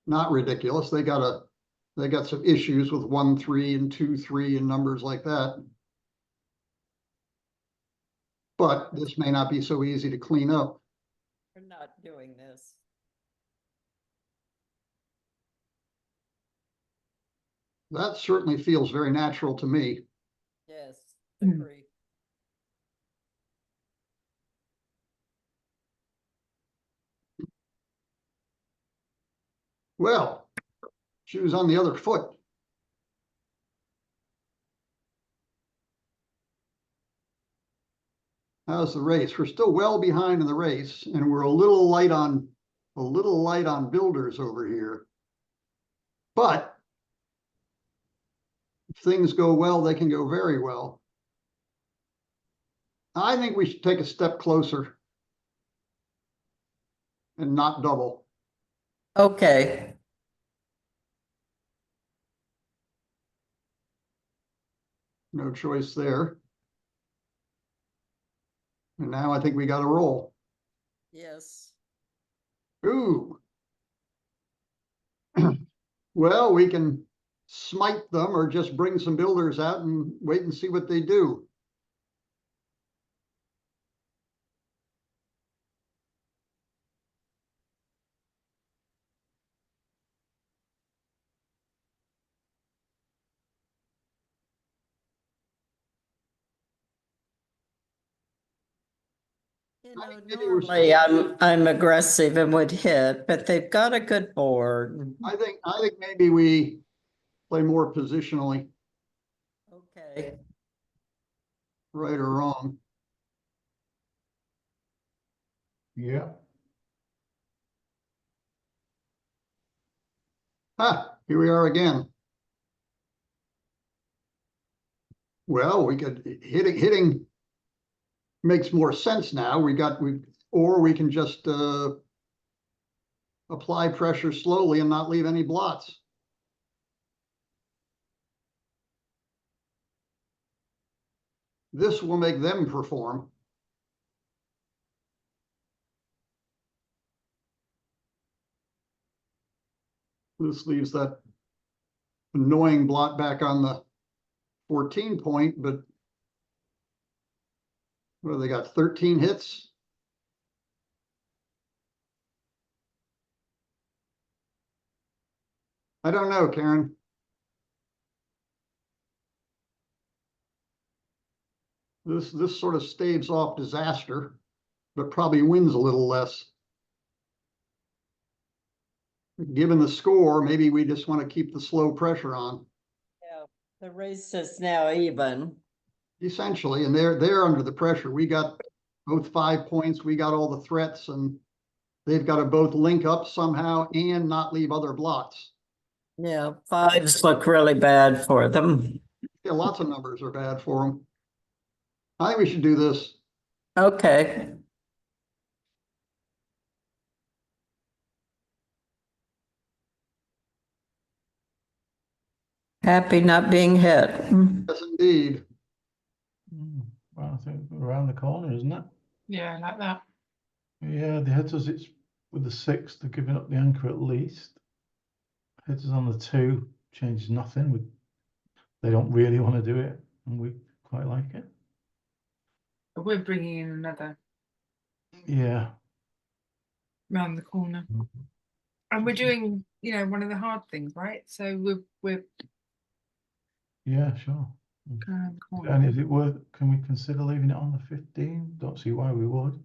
Not ridiculous. They got some issues with 1-3 and 2-3 and numbers like that. But this may not be so easy to clean up. We're not doing this. That certainly feels very natural to me. Yes, Hmm. agree. Well, shoes on the other foot. How's the race? We're still well behind in the race, and we're a little light on builders over here. But if things go well, they can go very well. I think we should take a step closer and not double. Okay, No choice there. And now I think we got to roll. yes. Ooh. Well, we can smite them or just bring some builders out and wait and see what they do. You I know, think maybe we're normally I'm aggressive and would hit, but they've got a good board. I think maybe we play more positionally, Okay, right or wrong. Yeah. Ah, here we are again. Well, we could hitting makes more sense now. Or we can just apply pressure slowly and not leave any blots. This will make them perform. This leaves that annoying blot back on the 14 point, but what do they got? 13 hits? I don't know, Karen. This sort of staves off disaster, but probably wins a little less. Given the score, maybe we just want to keep the slow pressure on. yeah. The race is now even. essentially, and they're under the pressure. We got both 5 points, we got all the threats, and they've got to both link up somehow and not leave other blots. Yeah, fives look really bad for them. Yeah, lots of numbers are bad for them. I think we should do this. Okay. Happy not being hit. Yes, indeed. Well, I think we're around the corner, isn't it? Yeah, I like that. Yeah, the hitters, it's with the 6, they're giving up the anchor at least. Hitters on the 2 changes nothing. They don't really want to do it, and we quite like it. But we're bringing in another Yeah. round the corner. And we're doing, you know, one of the hard things, right? So we're Yeah, sure. going around the corner. And is it worth, can we consider leaving it on the 15? Don't see why we would.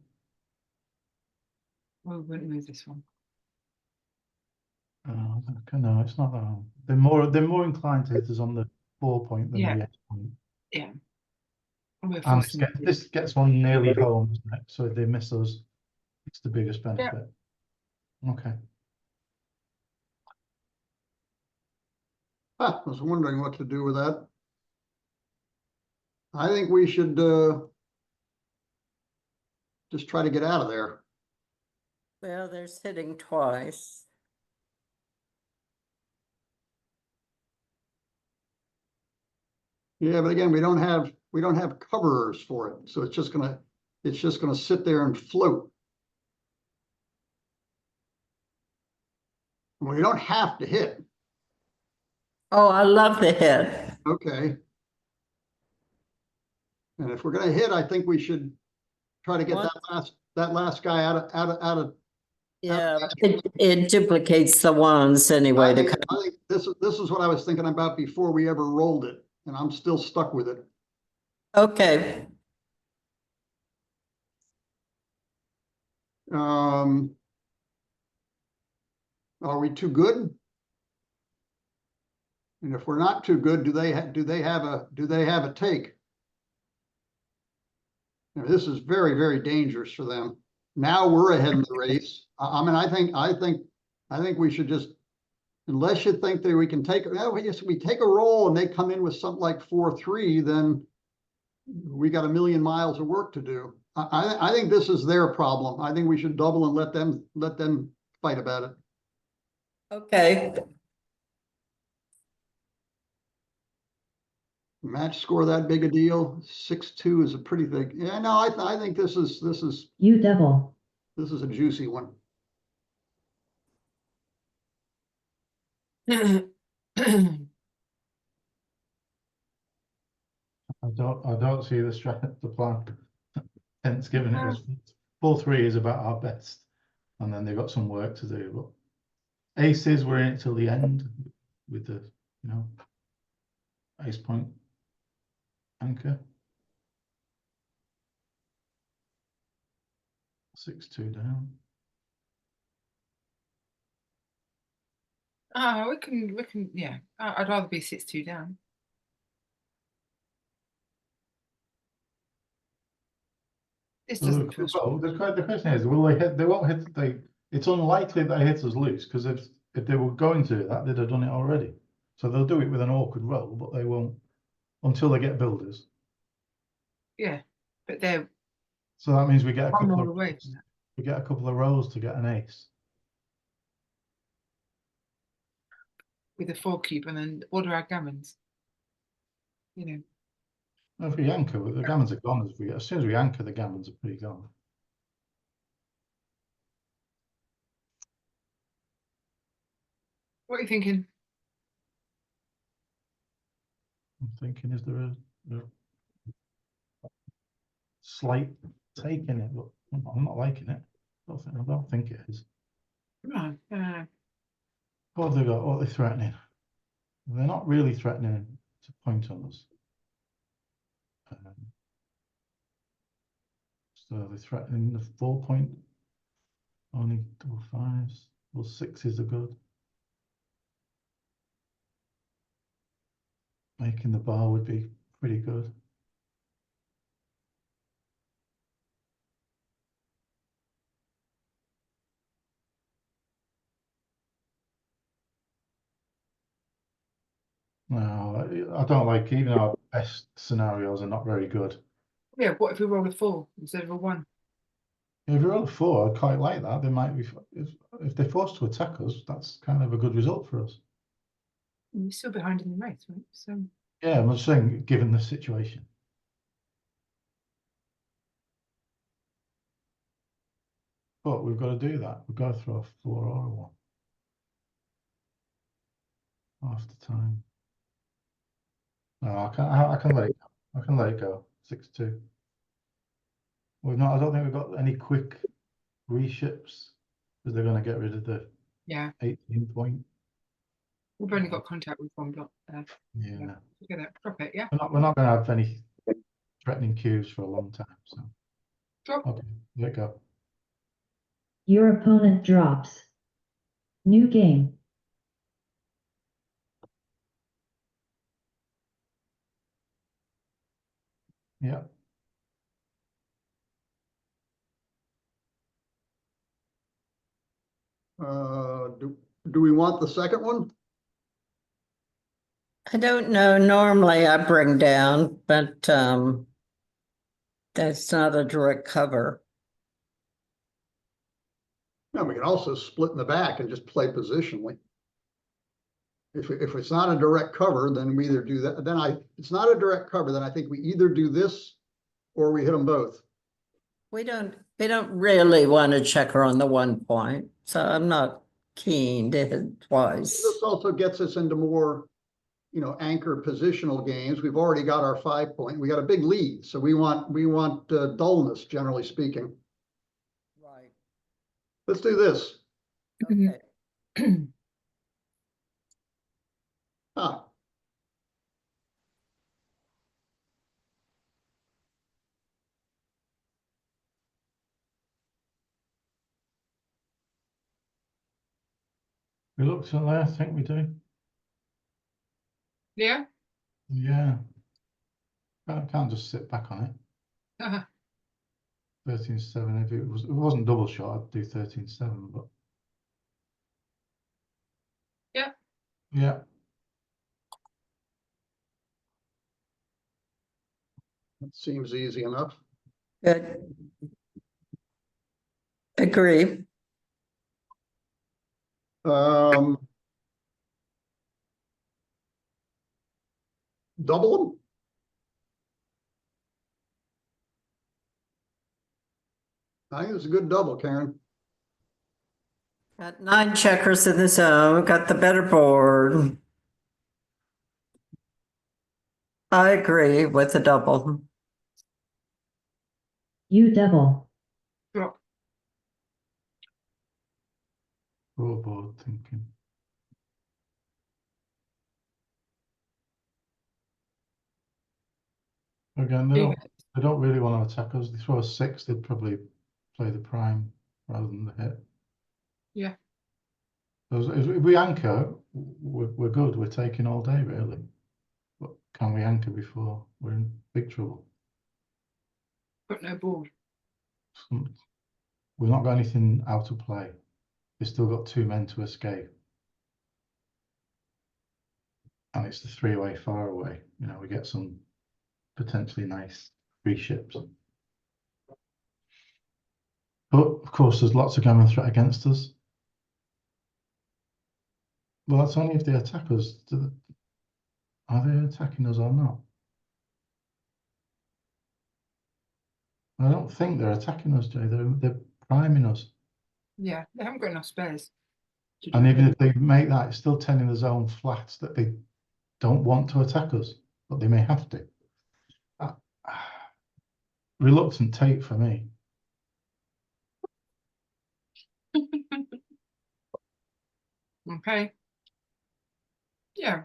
We wouldn't move this one. No, it's not that hard. They're more inclined to hit us on the 4 point than Yeah. the 8 point. Yeah. And we're And forcing it. this gets one nearly home, isn't it? So if they miss us, it's the biggest benefit. Okay. I was wondering what to do with that. I think we should just try to get out of there. Well, there's hitting twice. Yeah, but again, we don't have coverers for it, so it's just gonna sit there and float. We don't have to hit. Oh, I love the hit. Okay. And if we're gonna hit, I think we should try to get What? that last guy out of. Yeah, it duplicates the ones anyway. I think this is what I was thinking about before we ever rolled it, and I'm still stuck with it. Okay. Are we too good? And if we're not too good, do they have a take? Now, this is very, very dangerous for them. Now we're ahead in the race. I mean, I think we should just, unless you think that we can take, we take a roll and they come in with something like 4-3, then we got a million miles of work to do. I think this is their problem. I think we should double and let them fight about it. Okay. Match score that big a deal? 6-2 is a pretty big. Yeah, no, I think this is You double. a juicy one. I don't see the plan. Hence, given it was 4-3 is about our best, and then they've got some work to do. But aces, we're in it till the end with the ace point anchor. 6-2 down. Oh, we can, yeah. I'd rather be 6-2 down. This doesn't feel strong. The question is, will they hit? They won't hit. It's unlikely that they hit us loose, because if they were going to do that, they'd have done it already. So they'll do it with an awkward roll, but they won't until they get builders. Yeah, but they're So that means we get a one couple roll of away from that. we get a couple of rolls to get an ace. With a 4 cube, and then what are our gammons? You know. If we anchor, the gammons are gone. As soon as we anchor, the gammons are pretty gone. What are you thinking? I'm thinking, is there a slight take in it? But I'm not liking it. I don't think it is. No, What have they got? What are they threatening? They're not really threatening to point on us. So they're threatening the 4 point. Only double fives. Well, 6s are good. making the bar would be pretty good. No, I don't like, even our best scenarios are not very good. Yeah, what if we roll a 4 instead of a 1? If you roll a 4, I quite like that. They might be, if they're forced to attack us, that's kind of a good result for us. We're still behind in the race, right? So Yeah, I'm just saying, given the situation. But we've got to do that. We've got to throw a 4 or a 1. Half the time. No, I can let it go. I can let it go. 6-2. We've not, I don't think we've got any quick reships because they're going to get rid of the yeah, 18 point. we've only got contact with 1 block there. Yeah. Look at that. Drop it, yeah. We're not going to have any threatening cues for a long time. So, Drop. okay, let it go. Your opponent drops. New game. Yeah. Do we want the second one? I don't know. Normally I bring down, but that's not a direct cover. No, we can also split in the back and just play positionally. If it's not a direct cover, then we either do that, it's not a direct cover, then I think we either do this or we hit them both. We don't really want to check her on the 1 point, so I'm not keen to hit twice. This also gets us into more, anchor positional games. We've already got our 5 point. We got a big lead, so we want dullness, generally speaking. Right. Let's do this. Okay. Ah, Reluctantly, I think we do. Yeah. Yeah. I can't just sit back on it. 13-7. If it wasn't double shot, I'd do 13-7, but Yeah. yeah. that seems easy enough. Good. Agree. Double them? I think it's a good double, Karen. Got 9 checkers in the zone, got the better board. I agree with the double. You double. Drop. Scoreboard thinking. Again, they don't really want to attack us. They throw a 6, they'd probably play the prime rather than the hit. Yeah. So if we anchor, we're good. We're taking all day, really. But can we anchor before we're in big trouble? Got no board. We've not got anything out of play. We've still got 2 men to escape. And it's the 3-way far away. We get some potentially nice free ships. But of course, there's lots of gammon threat against us. Well, that's only if they attack us. Are they attacking us or not? I don't think they're attacking us, Jay. They're priming us. Yeah, they haven't got enough spares. And even if they make that, it's still telling the zone flats that they don't want to attack us, but they may have to. Reluctant take for me. Okay. Yeah.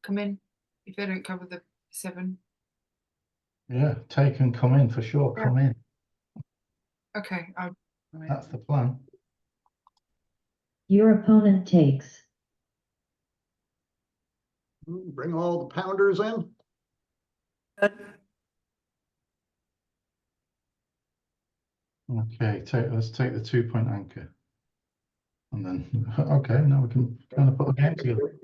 Come in if they don't cover the 7. Yeah, take and come in for sure. Yeah. Come in. Okay. I'll come in. That's the plan. Your opponent takes. Bring all the pounders in. Good. Okay, let's take the 2-point anchor. And then, okay, now we can kind of put a game together.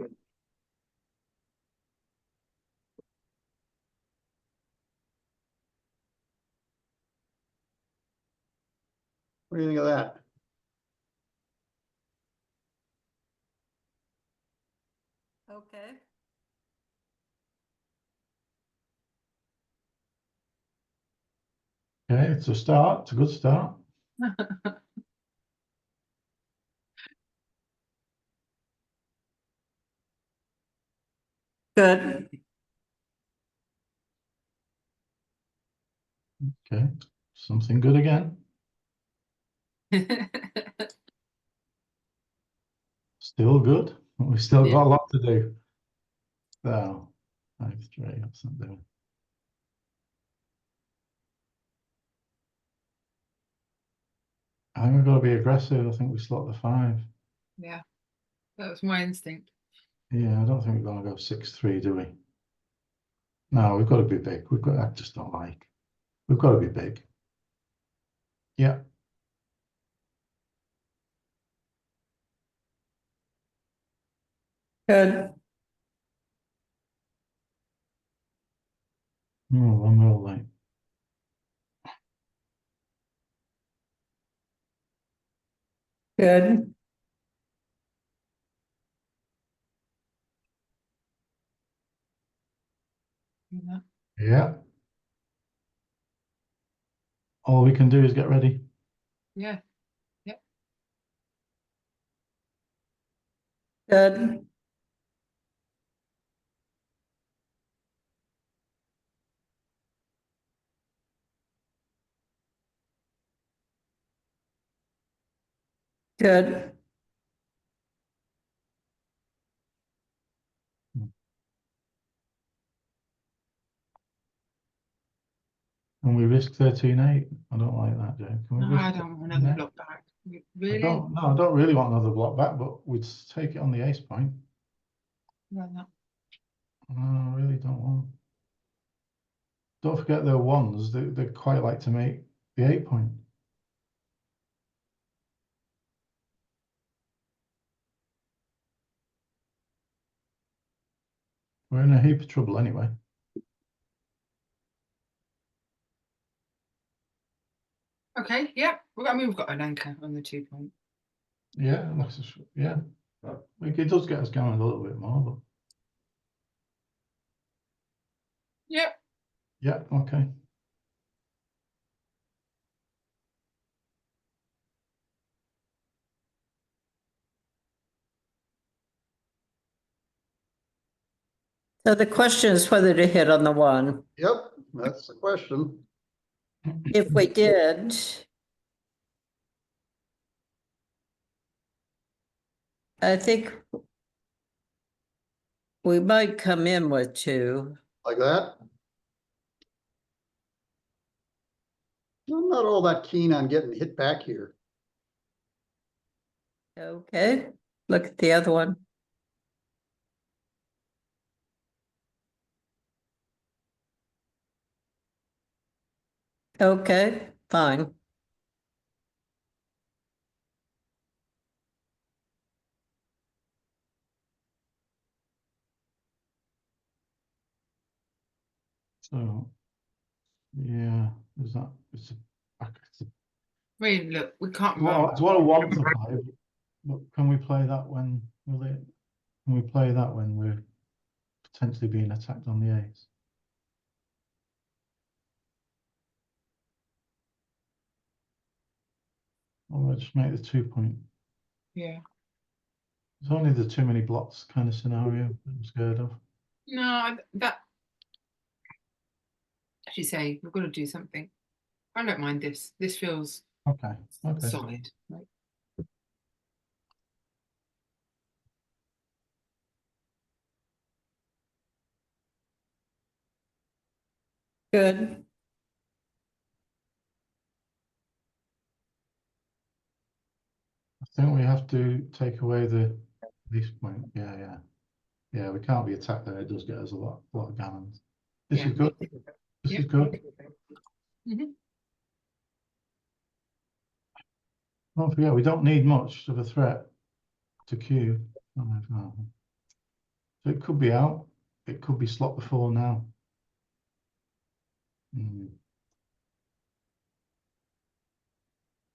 What do you think of that? Okay. Okay, it's a start. It's a good start. Good. Okay, something good again. Still good. We've still got a lot to do. So, 5-3, that's not doing. I think we've got to be aggressive. I think we slot the 5. Yeah, that was my instinct. Yeah, I don't think we're going to go 6-3, do we? No, we've got to be big. We've got. I just don't like. We've got to be big. Yeah. Good. Oh, one real late. Good. Yeah. Yeah. All we can do is get ready. Yeah. Good. Good. Can we risk 13-8? I don't like that, Jay. Can we No, risk I don't want another 13-8? block back. I Really? don't. No, I don't really want another block back, but we'd take it on the ace point. No, no. No, I really don't want. Don't forget their ones. They quite like to make the 8 point. We're in a heap of trouble anyway. Okay, yeah. I mean, we've got an anchor on the 2-point. Yeah, yeah. It does get us going a little bit more, but Yeah. yeah, okay. So the question is whether to hit on the 1. Yep, that's the question. If we did, I think we might come in with 2. Like that. I'm not all that keen on getting hit back here. Okay, look at the other one. Okay, fine. So yeah, is that it's a, I mean, look, we can't well, run. it's what I want to play, but can we play that when can we play that when we're potentially being attacked on the ace? Or just make the 2 point. Yeah. It's only the too many blocks kind of scenario I'm scared of. No, that, as you say, we've got to do something. I don't mind this. This feels Okay. solid. Right? Good. I think we have to take away the least point. Yeah, yeah. Yeah, we can't be attacked there. It does get us a lot of gammons. This Yeah. is good. This Yeah. is good. Mhm. Don't forget, we don't need much of a threat to cube. So it could be out. It could be slot before now.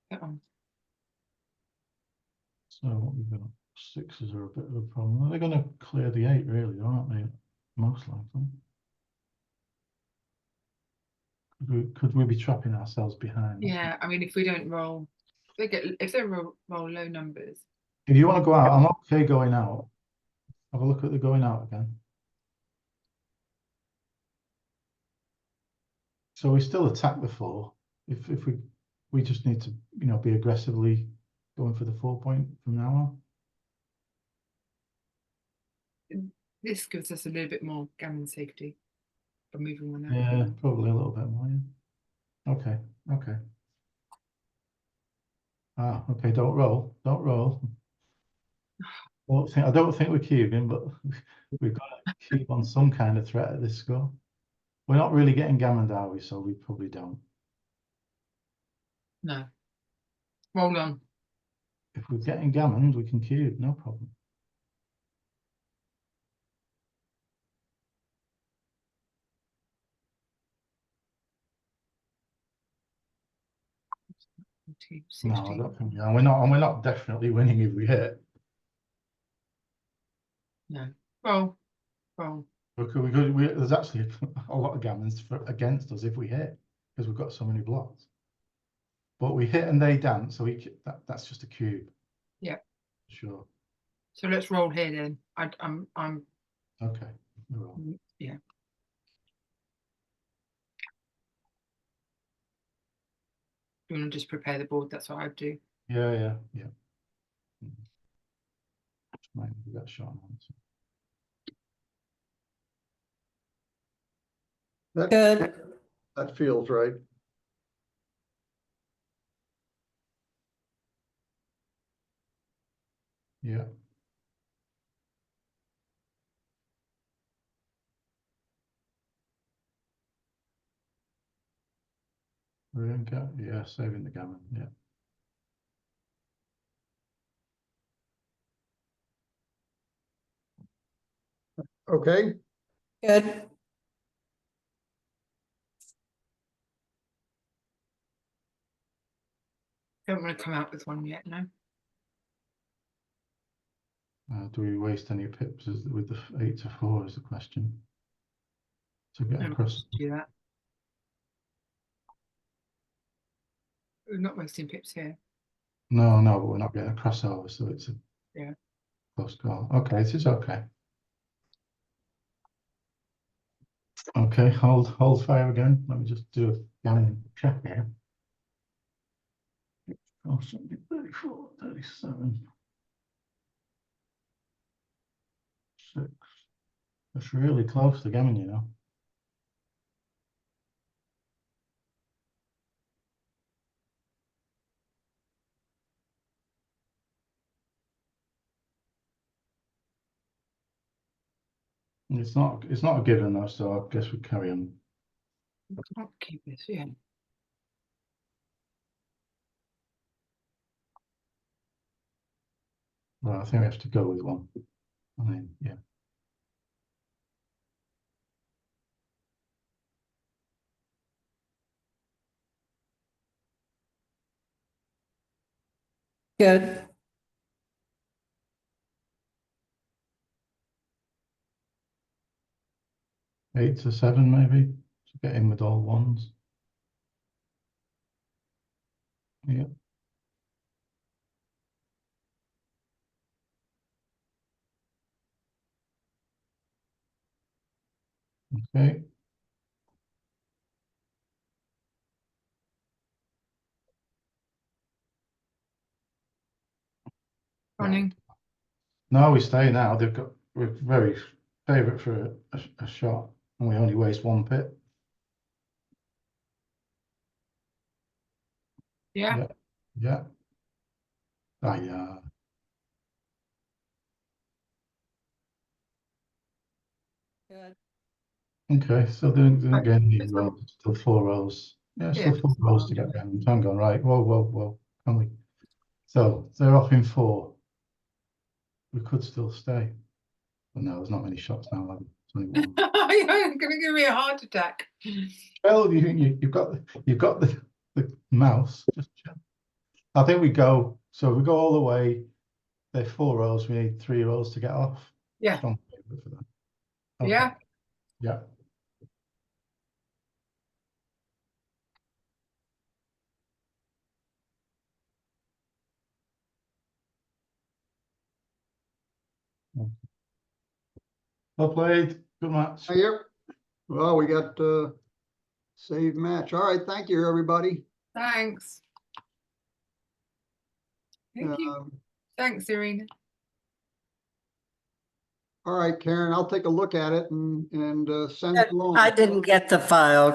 Get on. So what we've got, sixes are a bit of a problem. They're going to clear the 8 really, aren't they? Most likely. Could we be trapping ourselves behind? Yeah, I mean, if we don't roll, if they roll low numbers. If you want to go out, I'm okay going out. Have a look at the going out again. So we still attack the 4. If we just need to, be aggressively going for the 4 point from now on. This gives us a little bit more gammon safety for moving one out. Yeah, probably a little bit more. Yeah. Okay. Okay. Okay. Don't roll. Don't roll. I don't think we're cubing, but we've got to keep on some kind of threat at this score. We're not really getting gammoned, are we? So we probably don't. No. Roll on. If we're getting gammoned, we can cube, no problem. No, I don't think we are. We're not definitely winning if we hit. No. Roll. There's actually a lot of gammons against us if we hit, because we've got so many blocks. But we hit and they dance, so that's just a cube. Yeah. Sure. So let's roll here then. I'm Okay. Roll. Yeah. You want to just prepare the board? That's what I do. Yeah. Might be that shot on. Good. That feels right. Yeah. Yeah, saving the gammon. Yeah. Okay, Good. Don't want to come out with one yet, no. Do we waste any pips with the 8 to 4 is the question. To get across. Do that. We're not wasting pips here. No, but we're not getting a crossover, so it's a close call. Okay, it is okay. Okay, hold fire again. Let me just do a gammon check here. Oh, 34, 37. 6. That's really close to gammon, It's not a given though, so I guess we carry on. Can't keep this, yeah. Well, I think we have to go with one. I mean, yeah. Good. Eight to 7 maybe to get in with all ones. Yeah. Okay. Running. No, we stay now. We're very favourite for a shot, and we only waste 1 pip. Yeah. Yeah. Yeah. Good. Okay, so they're Right, getting new let's rows, still 4 rows. Yeah, still Yeah. 4 rows to get round. Hang on, right. Whoa. Can we? So they're off in 4. We could still stay. But no, there's not many shots now, are there? 21. You're gonna give me a heart attack. Well, you've got the mouse. Just check. I think we go. So we go all the way. They're 4 rows. We need 3 rows to get off. Yeah. Strong favourite for that. Okay. Yeah. Yeah. Well played. Good match. Yep. Well, we got save match. All right, thank you, everybody. Thanks. Thank you. Um, Thanks, Irina. all right, Karen, I'll take a look at it and send it along. I didn't get the file.